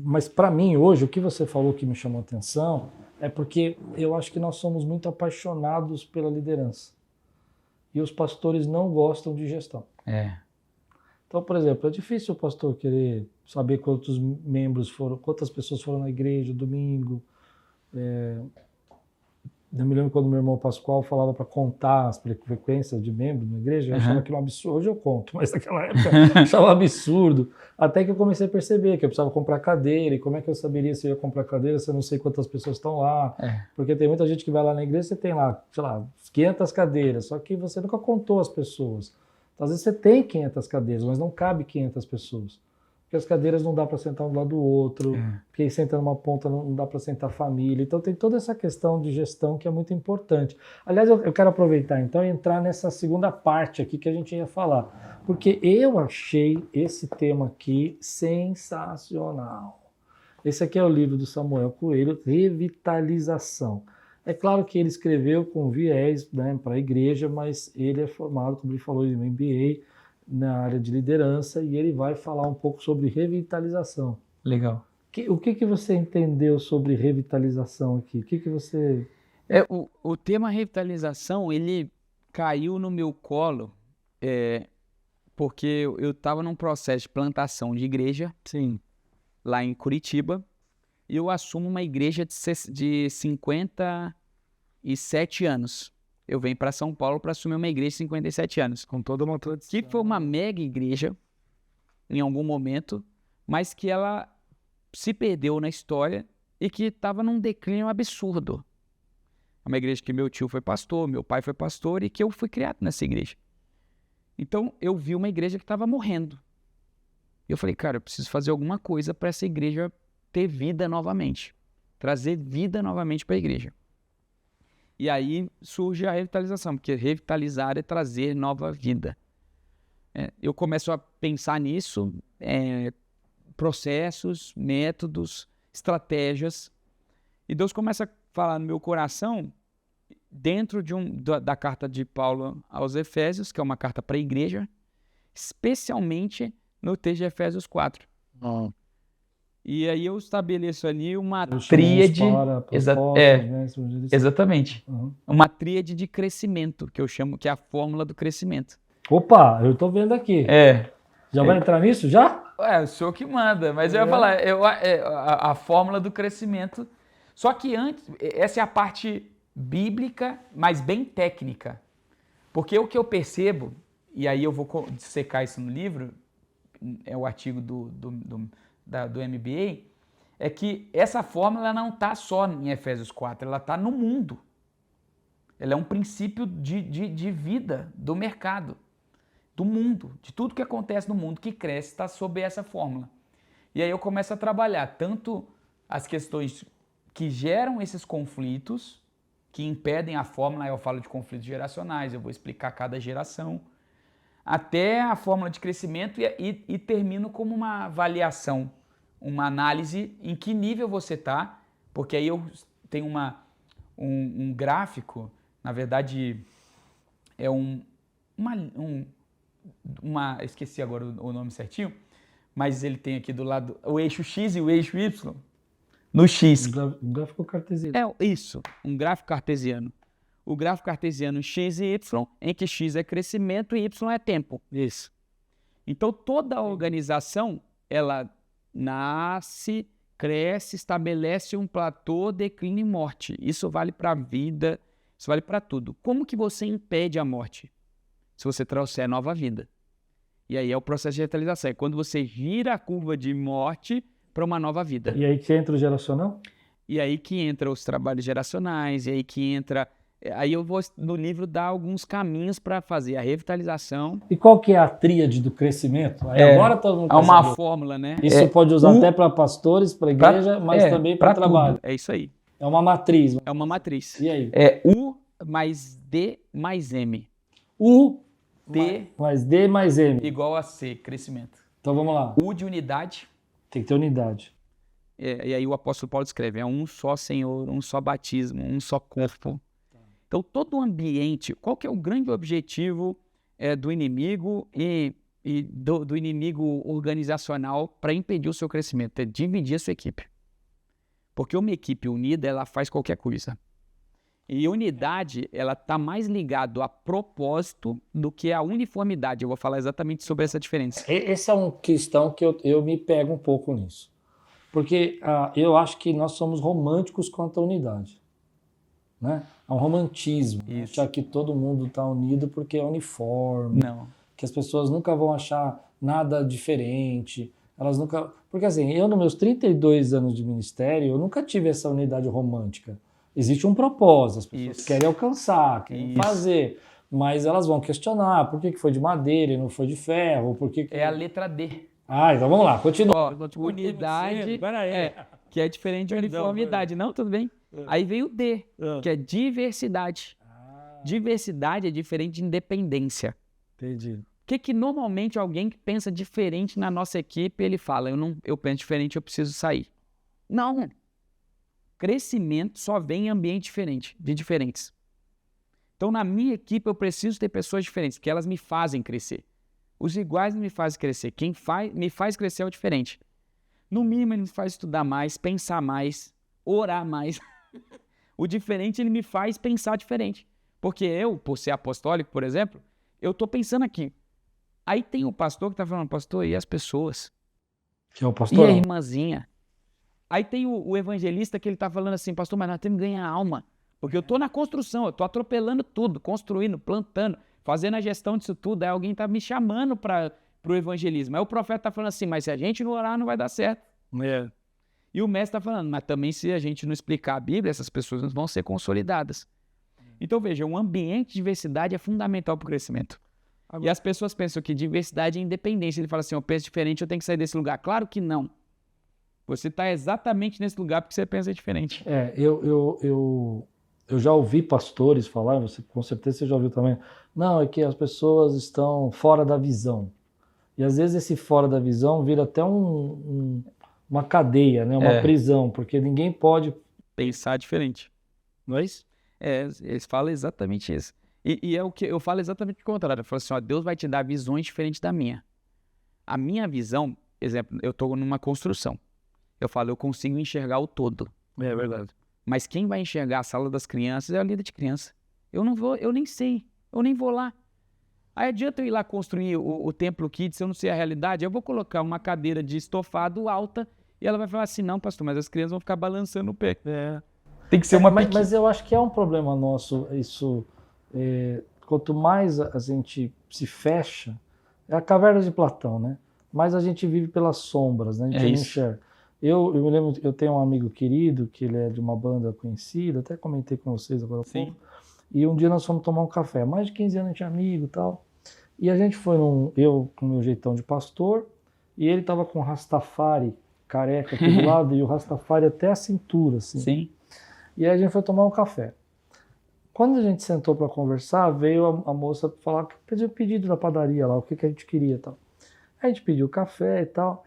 mas para mim, hoje, o que você falou que me chamou a atenção é porque eu acho que nós somos muito apaixonados pela liderança. E os pastores não gostam de gestão. Então, por exemplo, é difícil o pastor querer saber quantos membros foram, quantas pessoas foram na igreja domingo. Eu me lembro quando meu irmão Pascoal falava para contar as frequências de membros na igreja, eu achava aquilo um absurdo. Hoje eu conto, mas naquela época eu achava absurdo. Até que eu comecei a perceber que eu precisava comprar cadeira, e como é que eu saberia se eu ia comprar cadeira se eu não sei quantas pessoas estão lá? Porque tem muita gente que vai lá na igreja, você tem lá, sei lá, 500 cadeiras, só que você nunca contou as pessoas. Então, às vezes você tem 500 cadeiras, mas não cabe 500 pessoas. Porque as cadeiras não dá para sentar um do lado do outro, porque aí senta numa ponta não dá para sentar família. Então tem toda essa questão de gestão que é muito importante. Aliás, eu quero aproveitar então e entrar nessa segunda parte aqui que a gente ia falar. Porque eu achei esse tema aqui sensacional. Esse aqui é o livro do Samuel Coelho, Revitalização. É claro que ele escreveu com viés, né, para a igreja, mas ele é formado, como ele falou, em MBA, na área de liderança, e ele vai falar um pouco sobre revitalização. Legal. O que você entendeu sobre revitalização aqui? O que você... O tema revitalização, ele caiu no meu colo porque eu estava num processo de plantação de igreja, lá em Curitiba, e eu assumo uma igreja de 57 anos. Eu venho para São Paulo para assumir uma igreja de 57 anos. Com toda uma tradição. Que foi uma mega igreja, em algum momento, mas que ela se perdeu na história e que estava num declínio absurdo. É uma igreja que meu tio foi pastor, meu pai foi pastor e que eu fui criado nessa igreja. Então, eu vi uma igreja que estava morrendo. E eu falei, cara, eu preciso fazer alguma coisa para essa igreja ter vida novamente. Trazer vida novamente para a igreja. E aí surge a revitalização, porque revitalizar é trazer nova vida. Eu começo a pensar nisso, processos, métodos, estratégias, e Deus começa a falar no meu coração, dentro da carta de Paulo aos Efésios, que é uma carta para a igreja, especialmente no texto de Efésios 4. E aí eu estabeleço ali uma tríade. Exatamente. Uma tríade de crescimento, que eu chamo que é a fórmula do crescimento. Opa, eu tô vendo aqui. Já vai entrar nisso já? O senhor que manda, mas eu ia falar, a fórmula do crescimento. Só que antes, essa é a parte bíblica, mas bem técnica. Porque o que eu percebo, e aí eu vou dissecar isso no livro, é o artigo do MBA, é que essa fórmula não está só em Efésios 4, ela está no mundo. Ela é um princípio de vida do mercado, do mundo, de tudo que acontece no mundo que cresce está sob essa fórmula. E aí eu começo a trabalhar tanto as questões que geram esses conflitos, que impedem a fórmula, aí eu falo de conflitos geracionais, eu vou explicar cada geração, até a fórmula de crescimento e termino como uma avaliação, uma análise em que nível você está, porque aí eu tenho um gráfico, na verdade é esqueci agora o nome certinho, mas ele tem aqui do lado o eixo X e o eixo Y. no X. Um gráfico cartesiano. É isso, um gráfico cartesiano. O gráfico cartesiano X e Y, em que X é crescimento e Y é tempo. Isso. Então, toda a organização, ela nasce, cresce, estabelece um platô, declínio e morte. Isso vale para a vida, isso vale para tudo. Como que você impede a morte? Se você trouxer nova vida. E aí é o processo de revitalização. É quando você gira a curva de morte para uma nova vida. E aí que entra o geracional? E aí que entra os trabalhos geracionais, e aí que entra... Aí eu vou, no livro, dar alguns caminhos para fazer a revitalização. E qual que é a tríade do crescimento? Aí agora todo mundo É uma saber. fórmula, né? Isso pode usar até para pastores, para igreja, mas também para trabalho. Tudo. É isso aí. É uma matriz. É uma matriz. E aí? É U mais D mais M. U D mais D mais M. igual a C, crescimento. Então vamos lá. U de unidade. Tem que ter unidade. E aí o apóstolo Paulo escreve, é um só Senhor, um só batismo, um só corpo. Então todo o ambiente, qual que é o grande objetivo do inimigo e do inimigo organizacional para impedir o seu crescimento? É dividir a sua equipe. Porque uma equipe unida, ela faz qualquer coisa. E unidade, ela está mais ligado a propósito do que a uniformidade. Eu vou falar exatamente sobre essa diferença. Essa é uma questão que eu me pego um pouco nisso. Porque eu acho que nós somos românticos quanto à unidade. Né? Há um romantismo. Achar que todo mundo está unido porque é uniforme. Não. Que as pessoas nunca vão achar nada diferente. Elas nunca... Porque assim, eu nos meus 32 anos de ministério, eu nunca tive essa unidade romântica. Existe um propósito, as pessoas querem alcançar, querem fazer, mas elas vão questionar por que foi de madeira e não foi de ferro, por que... É a letra D. Então vamos lá, continua. Unidade, que é diferente de uniformidade. Não, tudo bem. Aí veio o D, que é diversidade. Diversidade é diferente de independência. Entendi. O que normalmente alguém que pensa diferente na nossa equipe, ele fala, eu penso diferente, eu preciso sair. Não. Crescimento só vem em ambiente diferente, de diferentes. Então, na minha equipe, eu preciso ter pessoas diferentes, porque elas me fazem crescer. Os iguais não me fazem crescer. Quem me faz crescer é o diferente. No mínimo, ele me faz estudar mais, pensar mais, orar mais. O diferente, ele me faz pensar diferente. Porque eu, por ser apostólico, por exemplo, eu estou pensando aqui. Aí tem o pastor que está falando, pastor, e as pessoas? Que é o pastor? E a irmãzinha? Aí tem o evangelista que ele está falando assim, pastor, mas nós temos que ganhar alma. Porque eu estou na construção, eu estou atropelando tudo, construindo, plantando, fazendo a gestão disso tudo. Aí alguém está me chamando para o evangelismo. Aí o profeta está falando assim, mas se a gente não orar, não vai dar certo. E o mestre está falando, mas também se a gente não explicar a Bíblia, essas pessoas não vão ser consolidadas. Então veja, um ambiente de diversidade é fundamental para o crescimento. E as pessoas pensam que diversidade é independência. Ele fala assim, eu penso diferente, eu tenho que sair desse lugar. Claro que não. Você está exatamente nesse lugar porque você pensa diferente. Eu já ouvi pastores falar, com certeza você já ouviu também, não, é que as pessoas estão fora da visão. E às vezes esse fora da visão vira até uma cadeia, né? Uma prisão, porque ninguém pode pensar diferente. Não é isso? Eles falam exatamente isso. E é o que eu falo exatamente o contrário. Eu falo assim, Deus vai te dar visões diferentes da minha. A minha visão, exemplo, eu estou numa construção. Eu falo, eu consigo enxergar o todo. É verdade. Mas quem vai enxergar a sala das crianças é a líder de criança. Eu não vou, eu nem sei, eu nem vou lá. Aí adianta eu ir lá construir o Templo Kids, se eu não sei a realidade, eu vou colocar uma cadeira de estofado alta e ela vai falar assim, não, pastor, mas as crianças vão ficar balançando o pé. Tem que ser uma mas eu acho que é um problema nosso, isso, quanto mais a gente se fecha, é a caverna de Platão, né? Mais a gente vive pelas sombras, né? A gente não enxerga. Eu me lembro, eu tenho um amigo querido, que ele é de uma banda conhecida, até comentei com vocês agora há pouco, e um dia nós fomos tomar um café, mais de 15 anos a gente é amigo e tal, e a gente foi eu com o meu jeitão de pastor, e ele tava com o Rastafari careca aqui do lado, e o Rastafari até a cintura, assim. Sim. E aí a gente foi tomar um café. Quando a gente sentou para conversar, veio a moça falar que pediu pedido da padaria lá, o que a gente queria e tal. Aí a gente pediu café e tal,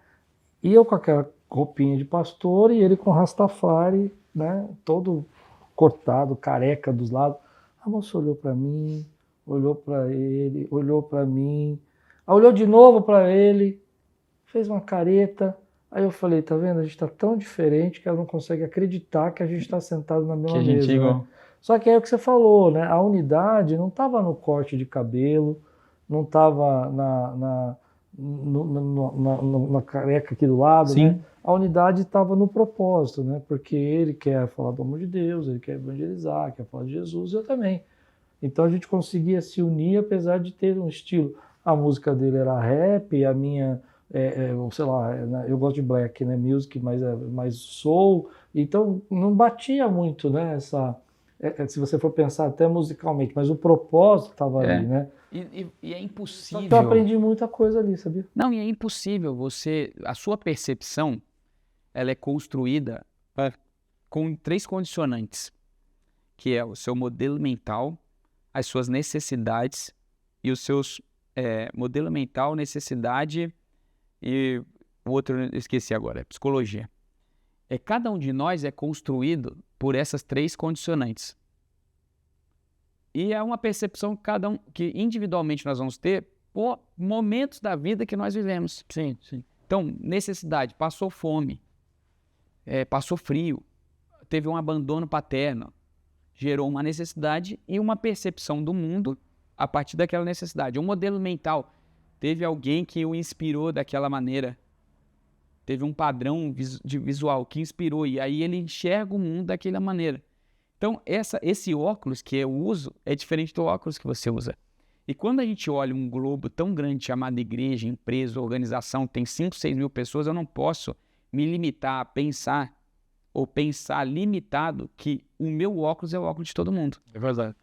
e eu com aquela roupinha de pastor e ele com Rastafari, né, todo cortado, careca dos lados. A moça olhou para mim, olhou para ele, olhou para mim, olhou de novo para ele, fez uma careta, Aí eu falei, tá vendo? A gente tá tão diferente que ela não consegue acreditar que a gente está sentado na Que mesma a gente mesa, é né? igual. Só que é o que você falou, né? A unidade não estava no corte de cabelo, não estava na careca aqui do lado, né? Sim. A unidade estava no propósito, né? Porque ele quer falar do amor de Deus, ele quer evangelizar, quer falar de Jesus, eu também. Então a gente conseguia se unir apesar de ter um estilo. A música dele era rap, a minha, sei lá, eu gosto de black, né? Music, mas é mais soul. Então não batia muito, né? Se você for pensar até musicalmente, mas o propósito estava ali, É. né? E é Só que eu impossível. aprendi muita coisa ali, sabia? Não, e é impossível a sua percepção, ela é construída com 3 condicionantes, que é o seu modelo mental, as suas necessidades e os seus modelo mental, necessidade e o outro eu esqueci agora, é psicologia. Cada um de nós é construído por essas 3 condicionantes. E é uma percepção que individualmente nós vamos ter por momentos da vida que nós vivemos. Sim, sim. Então, necessidade, passou fome, passou frio, teve um abandono paterno, gerou uma necessidade e uma percepção do mundo a partir daquela necessidade. Um modelo mental, teve alguém que o inspirou daquela maneira, teve um padrão visual que inspirou e aí ele enxerga o mundo daquela maneira. Então, esse óculos que eu uso é diferente do óculos que você usa. E quando a gente olha um globo tão grande chamado igreja, empresa, organização, tem 5, 6 mil pessoas, eu não posso me limitar a pensar ou pensar limitado que o meu óculos é o óculos de todo mundo. É verdade.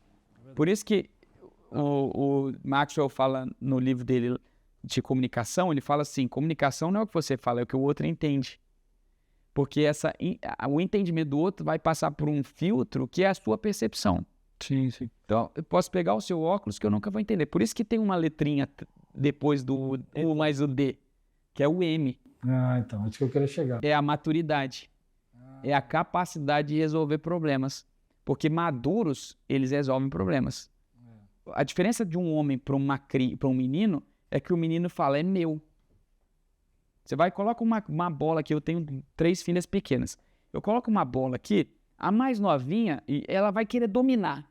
Por isso que o Maxwell fala no livro dele de comunicação, ele fala assim, comunicação não é o que você fala, é o que o outro entende. Porque o entendimento do outro vai passar por um filtro que é a sua percepção. Sim, sim. Então, eu posso pegar o seu óculos que eu nunca vou entender. Por isso que tem uma letrinha depois do U mais o D, que é o M. Ah, então, é isso que eu queria chegar. É a maturidade. É a capacidade de resolver problemas. Porque maduros, eles resolvem problemas. A diferença de um homem para um menino é que o menino fala, é meu. Você vai e coloca uma bola aqui, eu tenho 3 filhas pequenas. Eu coloco uma bola aqui, a mais novinha, e ela vai querer dominar.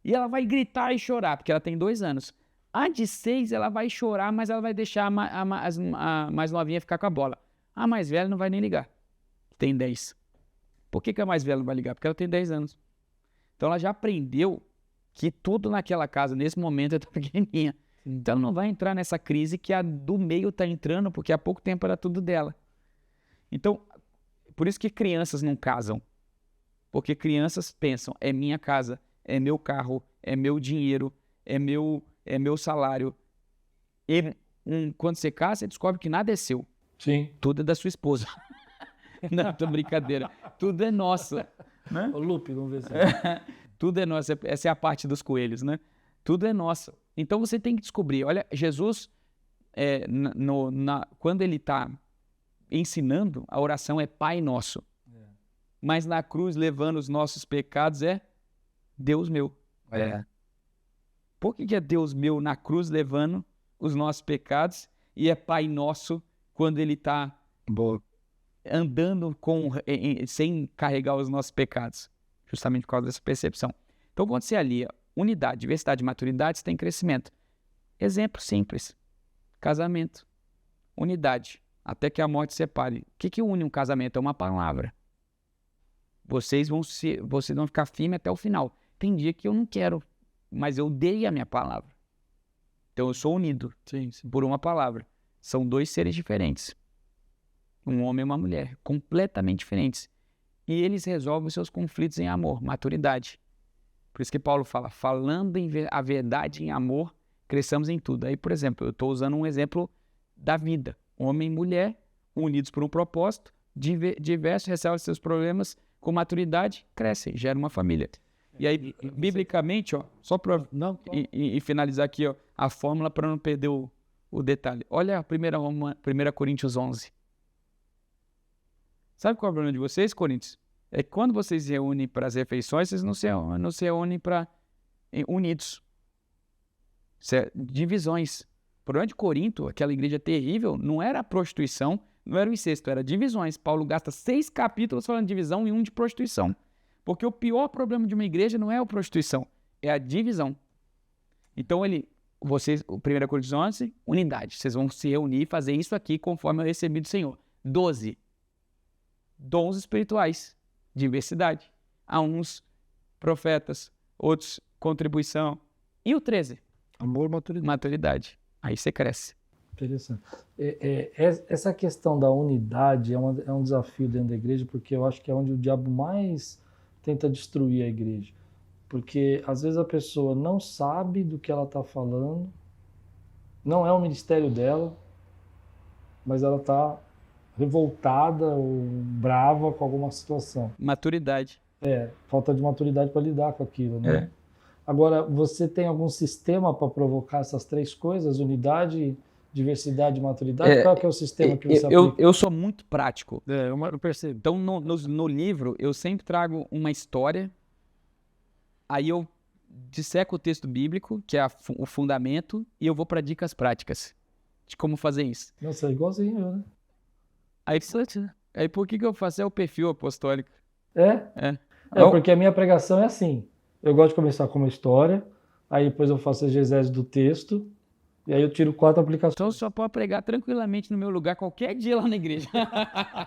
E ela vai gritar e chorar, porque ela tem 2 anos. A de 6, ela vai chorar, mas ela vai deixar a mais novinha ficar com a bola. A mais velha não vai nem ligar. Tem 10. Por que a mais velha não vai ligar? Porque ela tem 10 anos. Então ela já aprendeu que tudo naquela casa, nesse momento, é pequenininha. Então ela não vai entrar nessa crise que a do meio está entrando, porque há pouco tempo era tudo dela. Então, por isso que crianças não casam. Porque crianças pensam, é minha casa, é meu carro, é meu dinheiro, é meu salário. E quando você casa, você descobre que nada é seu. Sim. Tudo é da sua esposa. Não, tô brincadeira. Tudo é nosso. Né? Ô, Lupe, vamos ver se... Tudo é nosso. Essa é a parte dos coelhos, né? Tudo é nosso. Então você tem que descobrir. Olha, Jesus, quando ele está ensinando, a oração é Pai Nosso. Mas na cruz, levando os nossos pecados, é Deus meu. Por que é Deus meu na cruz, levando os nossos pecados, e é Pai Nosso quando ele está andando sem carregar os nossos pecados? Justamente por causa dessa percepção. Então, quando você alia unidade, diversidade e maturidade, você tem crescimento. Exemplo simples. Casamento. Unidade. Até que a morte separe. O que une um casamento? É uma palavra. Vocês vão ficar firmes até o final. Tem dia que eu não quero, mas eu dei a minha palavra. Então eu sou unido por uma palavra. São 2 seres diferentes. Um homem e uma mulher. Completamente diferentes. E eles resolvem os seus conflitos em amor, maturidade. Por isso que Paulo fala, falando a verdade em amor, cresçamos em tudo. Aí, por exemplo, eu estou usando um exemplo da vida. Homem e mulher, unidos por um propósito, diversos, resolvem seus problemas, com maturidade, crescem, geram uma família. E aí, biblicamente, ó, só para finalizar aqui, ó, a fórmula para não perder o detalhe. Olha a 1 Coríntios 11. Sabe qual é o problema de vocês, Coríntios? É que quando vocês se reúnem para as refeições, vocês não se reúnem para unidos. Isso é divisões. O problema de Corinto, aquela igreja terrível, não era a prostituição, não era o incesto, era divisões. Paulo gasta 6 capítulos falando de divisão e 1 de prostituição. Porque o pior problema de uma igreja não é a prostituição, é a divisão. Então vocês, o 1 Coríntios 11, unidade. Vocês vão se reunir e fazer isso aqui conforme eu recebi do Senhor. 12, dons espirituais, diversidade. Há uns profetas, outros contribuição. E o 13? Amor, Maturidade. Aí você cresce. Interessante. Essa questão da unidade é um desafio dentro da igreja, porque eu acho que é onde o diabo mais tenta destruir a igreja. Porque às vezes a pessoa não sabe do que ela está falando, não é o ministério dela, mas ela está revoltada ou brava com alguma situação. Maturidade. Falta de maturidade para lidar com aquilo, né? É. Agora, você tem algum sistema para provocar essas 3 coisas? Unidade, diversidade e maturidade? Qual que é o sistema que você aplica? Eu sou muito prático. Eu percebo. Então, no livro, eu sempre trago uma história, aí eu disseco o texto bíblico, que é o fundamento, e eu vou para dicas práticas de como fazer isso. Nossa, é igualzinho eu, né? Aí por que eu faço? É o perfil apostólico. Porque a minha pregação é assim. Eu gosto de começar com uma história, aí depois eu faço a exegese do texto, e aí eu tiro 4 aplicações. Então, só pode pregar tranquilamente no meu lugar qualquer dia lá na igreja.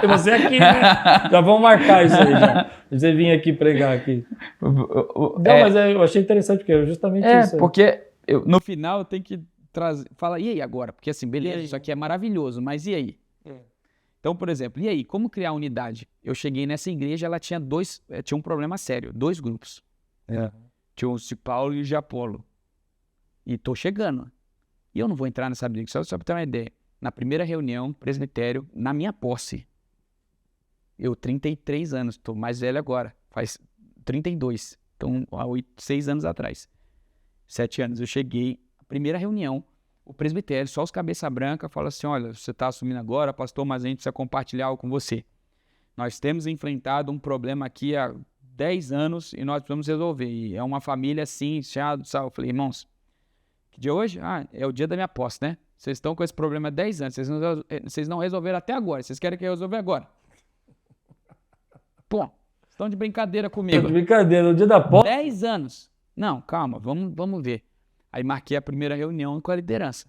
E você aqui, né? Já vamos marcar isso aí, já. Você vir aqui pregar aqui. Mas eu achei interessante, porque é justamente isso. Porque no final eu tenho que trazer... Fala, e aí agora? Porque assim, beleza, isso aqui é maravilhoso, mas e aí? Então, por exemplo, e aí? Como criar unidade? Eu cheguei nessa igreja, ela tinha um problema sério, 2 grupos. Tinha os de Paulo e os de Apolo. E tô chegando. E eu não vou entrar nessa briga, só para ter uma ideia. Na primeira reunião, presbitério, na minha posse, eu 33 anos, tô mais velho agora, faz 32. Então, há 6 anos atrás. 7 anos, eu cheguei, primeira reunião, o presbitério, só os cabeça branca, fala assim, olha, você está assumindo agora, pastor, mas a gente precisa compartilhar algo com você. Nós temos enfrentado um problema aqui há 10 anos e nós precisamos resolver. E é uma família assim, chato, sabe? Eu falei, irmãos, que dia é hoje? É o dia da minha posse, né? Vocês estão com esse problema há 10 anos, vocês não resolveram até agora, vocês querem que eu resolva agora? Pô, estão de brincadeira comigo. De brincadeira, no dia da posse. 10 anos. Não, calma, vamos ver. Aí marquei a primeira reunião com a liderança.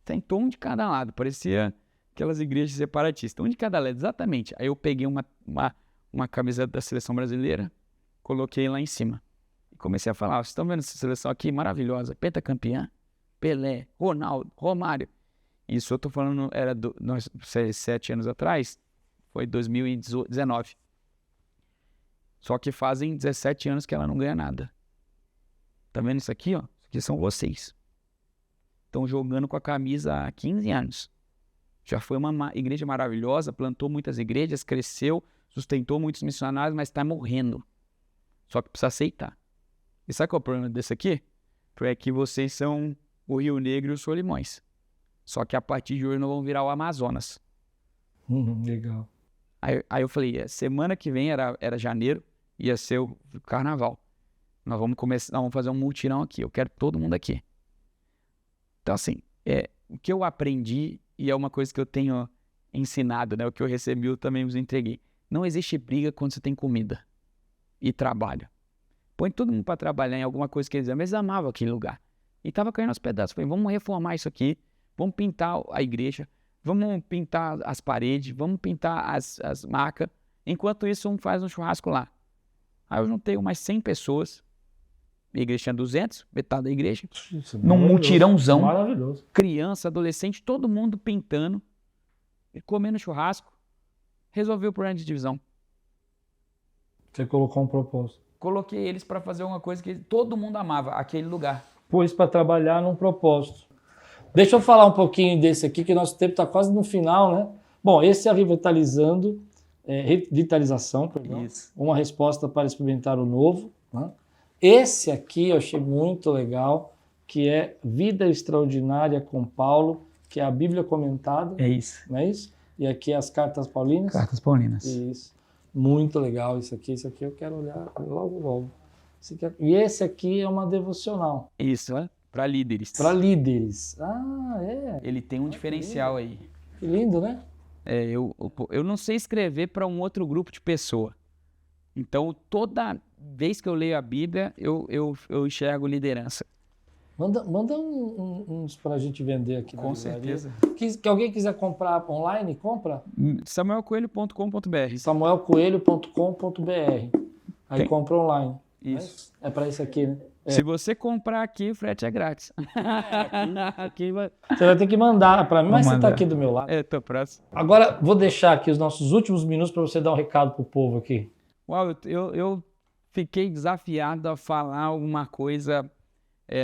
Sentou um de cada lado, parecia aquelas igrejas separatistas, um de cada lado, exatamente. Aí eu peguei uma camiseta da seleção brasileira, coloquei lá em cima. E comecei a falar, vocês estão vendo essa seleção aqui maravilhosa, pentacampeã, Pelé, Ronaldo, Romário. Isso eu tô falando, era 7 anos atrás, foi 2019. Só que fazem 17 anos que ela não ganha nada. Tá vendo isso aqui, ó? Isso aqui são vocês. Estão jogando com a camisa há 15 anos. Já foi uma igreja maravilhosa, plantou muitas igrejas, cresceu, sustentou muitos missionários, mas está morrendo. Só que precisa aceitar. E sabe qual é o problema desse aqui? É que vocês são o Rio Negro e os Solimões. Só que a partir de hoje não vão virar o Amazonas. Legal. Aí eu falei, semana que vem era janeiro, ia ser o carnaval. Nós vamos fazer um mutirão aqui, eu quero todo mundo aqui. Então assim, o que eu aprendi, e é uma coisa que eu tenho ensinado, né? O que eu recebi eu também vos entreguei. Não existe briga quando você tem comida e trabalho. Põe todo mundo para trabalhar em alguma coisa que eles amam. Eles amavam aquele lugar. E tava caindo aos pedaços. Falei, vamos reformar isso aqui, vamos pintar a igreja, vamos pintar as paredes, vamos pintar as marcas. Enquanto isso, faz um churrasco lá. Aí eu juntei umas 100 pessoas. A igreja tinha 200, metade da igreja. Num mutirãozão. Maravilhoso. Criança, adolescente, todo mundo pintando, comendo churrasco. Resolveu o problema de divisão. Você colocou um propósito. Coloquei eles para fazer uma coisa que todo mundo amava, aquele lugar. Pôs para trabalhar num propósito. Deixa eu falar um pouquinho desse aqui, que nosso tempo está quase no final, né? Bom, esse é a Revitalização, perdão. Isso. Uma resposta para experimentar o novo, né? Esse aqui eu achei muito legal, que é Vida Extraordinária com Paulo, que é a Bíblia comentada. É isso. Não é isso? E aqui as Cartas Paulinas. Cartas Paulinas. Isso. Muito legal isso aqui eu quero olhar logo. E esse aqui é uma devocional. Isso, para líderes. Para líderes. Ah, é. Ele tem um diferencial aí. Que lindo, né? Eu não sei escrever para um outro grupo de pessoa. Então, toda vez que eu leio a Bíblia, eu enxergo liderança. Manda uns para a gente vender aqui na Com livraria. certeza. Que alguém quiser comprar online, compra. samuelcoelho.com.br. samuelcoelho.com.br. Aí compra online. Isso. É para isso aqui, né? Se você comprar aqui, o frete é grátis. Aqui vai... Você vai ter que mandar para mim, mas você está mandar. aqui do meu lado. Tô próximo. Agora, vou deixar aqui os nossos últimos minutos para você dar um recado pro povo aqui. Uau, eu fiquei desafiado a falar alguma coisa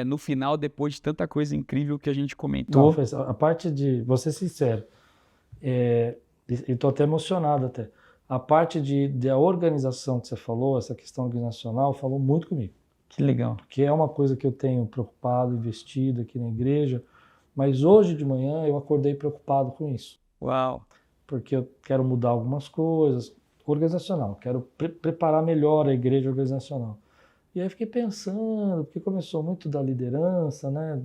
no final, depois de tanta coisa incrível que a gente comentou. A parte de... Vou ser sincero. Estou até emocionado até. A parte da organização que você falou, essa questão organizacional, falou muito comigo. Que legal. Porque é uma coisa que eu tenho preocupado, investido aqui na igreja. Mas hoje de manhã eu acordei preocupado com isso. Uau. Porque eu quero mudar algumas coisas. Organizacional. Quero preparar melhor a igreja organizacional. E aí fiquei pensando, porque começou muito da liderança, né?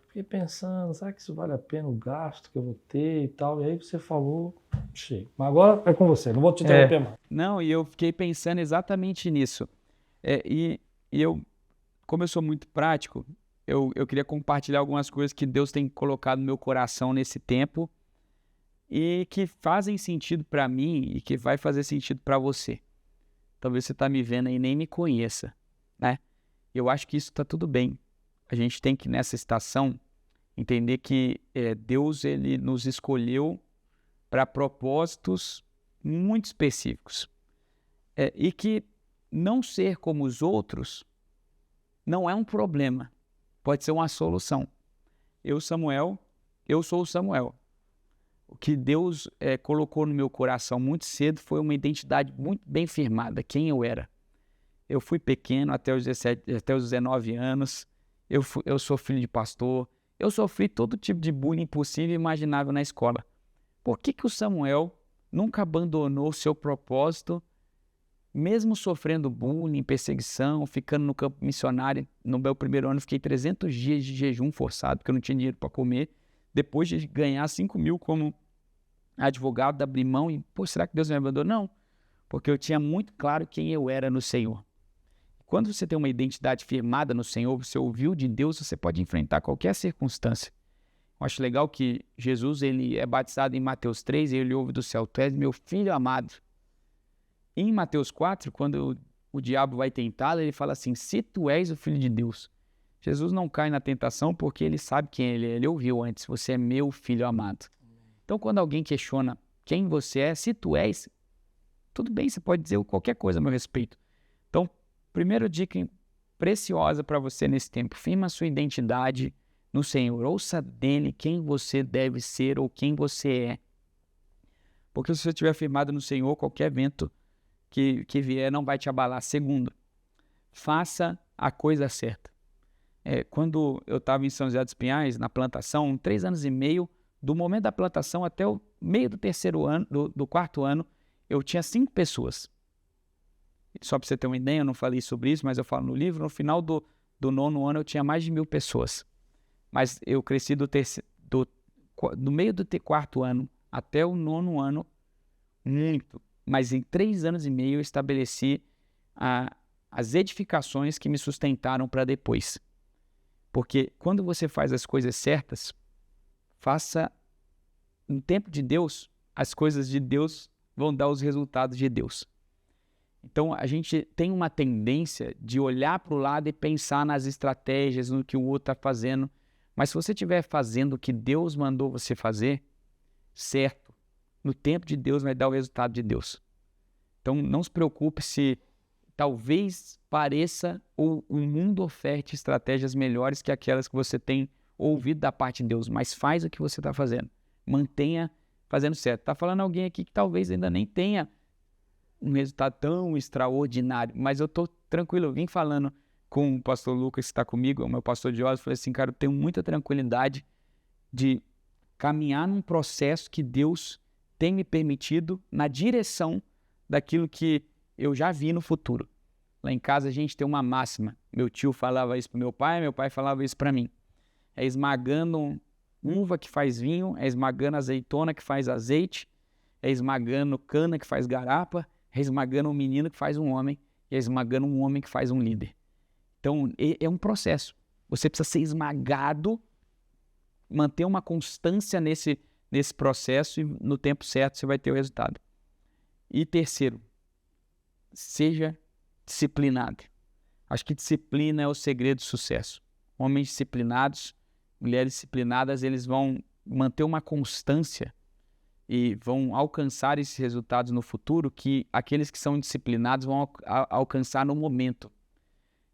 Fiquei pensando, será que isso vale a pena o gasto que eu vou ter e tal? E aí você falou, chega. Mas agora é com você, não vou te interromper mais. Não, e eu fiquei pensando exatamente nisso. E eu, como eu sou muito prático, eu queria compartilhar algumas coisas que Deus tem colocado no meu coração nesse tempo e que fazem sentido para mim e que vai fazer sentido para você. Talvez você está me vendo aí e nem me conheça, né? Eu acho que isso está tudo bem. A gente tem que, nessa estação, entender que Deus ele nos escolheu para propósitos muito específicos. E que não ser como os outros não é um problema, pode ser uma solução. Eu sou o Samuel. O que Deus colocou no meu coração muito cedo foi uma identidade muito bem firmada, quem eu era. Eu fui pequeno até os 19 anos, eu sou filho de pastor, eu sofri todo tipo de bullying possível e imaginável na escola. Por que o Samuel nunca abandonou o seu propósito, mesmo sofrendo bullying, perseguição, ficando no campo missionário? No meu primeiro ano, fiquei 300 dias de jejum forçado, porque eu não tinha dinheiro para comer. Depois de ganhar 5 mil como advogado, abrir mão e, será que Deus me abandonou? Não, porque eu tinha muito claro quem eu era no Senhor. Quando você tem uma identidade firmada no Senhor, você ouviu de Deus, você pode enfrentar qualquer circunstância. Eu acho legal que Jesus ele é batizado em Mateus 3 e ele ouve do céu, tu és meu filho amado. Em Mateus 4, quando o diabo vai tentá-lo, ele fala assim, se tu és o filho de Deus. Jesus não cai na tentação porque ele sabe quem ele é. Ele ouviu antes, você é meu filho amado. Então, quando alguém questiona quem você é, se tu és, tudo bem, você pode dizer qualquer coisa a meu respeito. Então, primeira dica preciosa para você nesse tempo, firma a sua identidade no Senhor. Ouça dele quem você deve ser ou quem você é. Porque se você estiver firmado no Senhor, qualquer vento que vier não vai te abalar. Segundo, faça a coisa certa. Quando eu estava em São José dos Pinhais, na plantação, 3 anos e meio, do momento da plantação até o meio do terceiro ano, do quarto ano, eu tinha 5 pessoas. Só para você ter uma ideia, eu não falei sobre isso, mas eu falo no livro, no final do 9º ano eu tinha mais de 1.000 pessoas. Mas eu cresci do meio do quarto ano até o 9º ano, muito. Mas em 3 anos e meio eu estabeleci as edificações que me sustentaram para depois. Porque quando você faz as coisas certas, faça no tempo de Deus, as coisas de Deus vão dar os resultados de Deus. Então a gente tem uma tendência de olhar para o lado e pensar nas estratégias, no que o outro está fazendo. Mas se você estiver fazendo o que Deus mandou você fazer, certo, no tempo de Deus vai dar o resultado de Deus. Então não se preocupe se talvez pareça ou o mundo oferte estratégias melhores que aquelas que você tem ouvido da parte de Deus, mas faz o que você está fazendo. Mantenha fazendo certo. Está falando alguém aqui que talvez ainda nem tenha um resultado tão extraordinário, mas eu estou tranquilo. Eu vim falando com o pastor Lucas, que está comigo, o meu pastor de Osasco, falei assim, cara, eu tenho muita tranquilidade de caminhar num processo que Deus tem me permitido na direção daquilo que eu já vi no futuro. Lá em casa a gente tem uma máxima. Meu tio falava isso para meu pai falava isso para mim. É esmagando uva que faz vinho, é esmagando azeitona que faz azeite, é esmagando cana que faz garapa, é esmagando um menino que faz um homem, e é esmagando um homem que faz um líder. Então, é um processo. Você precisa ser esmagado, manter uma constância nesse processo e no tempo certo você vai ter o resultado. E terceiro, seja disciplinado. Acho que disciplina é o segredo do sucesso. Homens disciplinados, mulheres disciplinadas, eles vão manter uma constância e vão alcançar esses resultados no futuro que aqueles que são disciplinados vão alcançar no momento.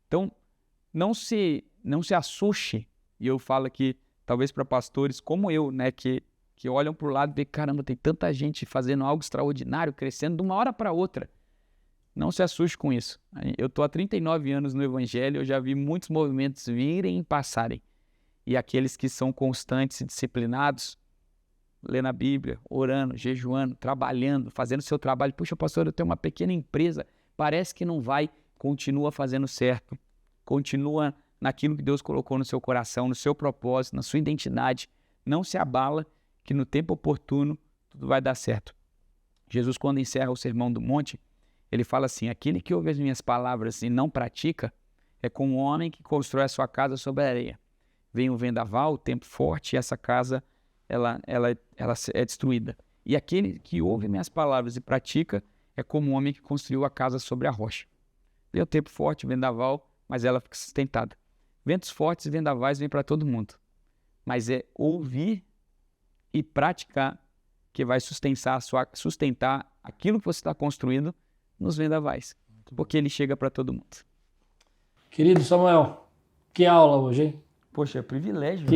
Então, não se assuste, e eu falo aqui, talvez para pastores como eu, né, que olham para o lado e veem, caramba, tem tanta gente fazendo algo extraordinário, crescendo de uma hora para outra. Não se assuste com isso. Eu estou há 39 anos no Evangelho, eu já vi muitos movimentos virem e passarem. E aqueles que são constantes e disciplinados, lendo a Bíblia, orando, jejuando, trabalhando, fazendo seu trabalho. Puxa, pastor, eu tenho uma pequena empresa, parece que não vai, continua fazendo certo, continua naquilo que Deus colocou no seu coração, no seu propósito, na sua identidade. Não se abala, que no tempo oportuno tudo vai dar certo. Jesus, quando encerra o Sermão do Monte, ele fala assim, aquele que ouve as minhas palavras e não pratica, é como um homem que constrói a sua casa sobre a areia. Vem o vendaval, o tempo forte, e essa casa ela é destruída. E aquele que ouve minhas palavras e pratica, é como um homem que construiu a casa sobre a rocha. Vem o tempo forte, o vendaval, mas ela fica sustentada. Ventos fortes e vendavais vêm para todo mundo. Mas é ouvir e praticar que vai sustentar aquilo que você está construindo nos vendavais. Porque ele chega para todo mundo. Querido Samuel, que aula hoje, hein? Poxa, é privilégio.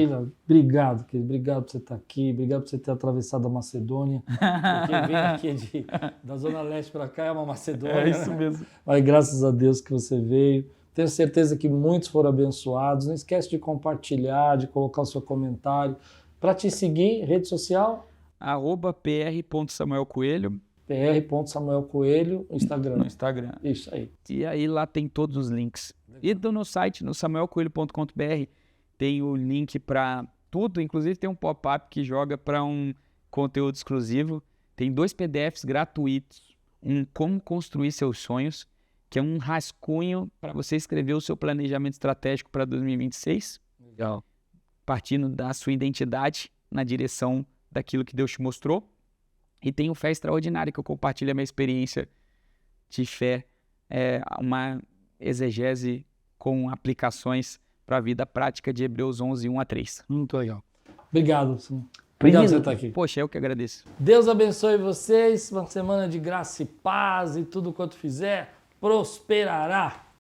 Obrigado, querido. Obrigado por você estar aqui. Obrigado por você ter atravessado a Macedônia. Porque vir aqui da Zona Leste para cá é uma Macedônia. É isso mesmo. Mas graças a Deus que você veio. Tenho certeza que muitos foram abençoados. Não esquece de compartilhar, de colocar o seu comentário. Para te seguir, rede social? @pr.samuelcoelho. pr.samuelcoelho no Instagram. No Instagram. Isso aí. E aí lá tem todos os links. E no site, no samuelcoelho.com.br, tem o link para tudo. Inclusive tem um pop-up que joga para um conteúdo exclusivo. Tem 2 PDFs gratuitos. Um Como Construir Seus Sonhos, que é um rascunho para você escrever o seu planejamento estratégico para 2026. Legal. Partindo da sua identidade na direção daquilo que Deus te mostrou. E tem o Fé Extraordinária, que eu compartilho a minha experiência de fé, uma exegese com aplicações para a vida prática de Hebreus 11, 1-3. Muito legal. Obrigado, Samuel. Obrigado por você estar aqui. Poxa, eu que agradeço. Deus abençoe vocês, uma semana de graça e paz, e tudo quanto fizer prosperará.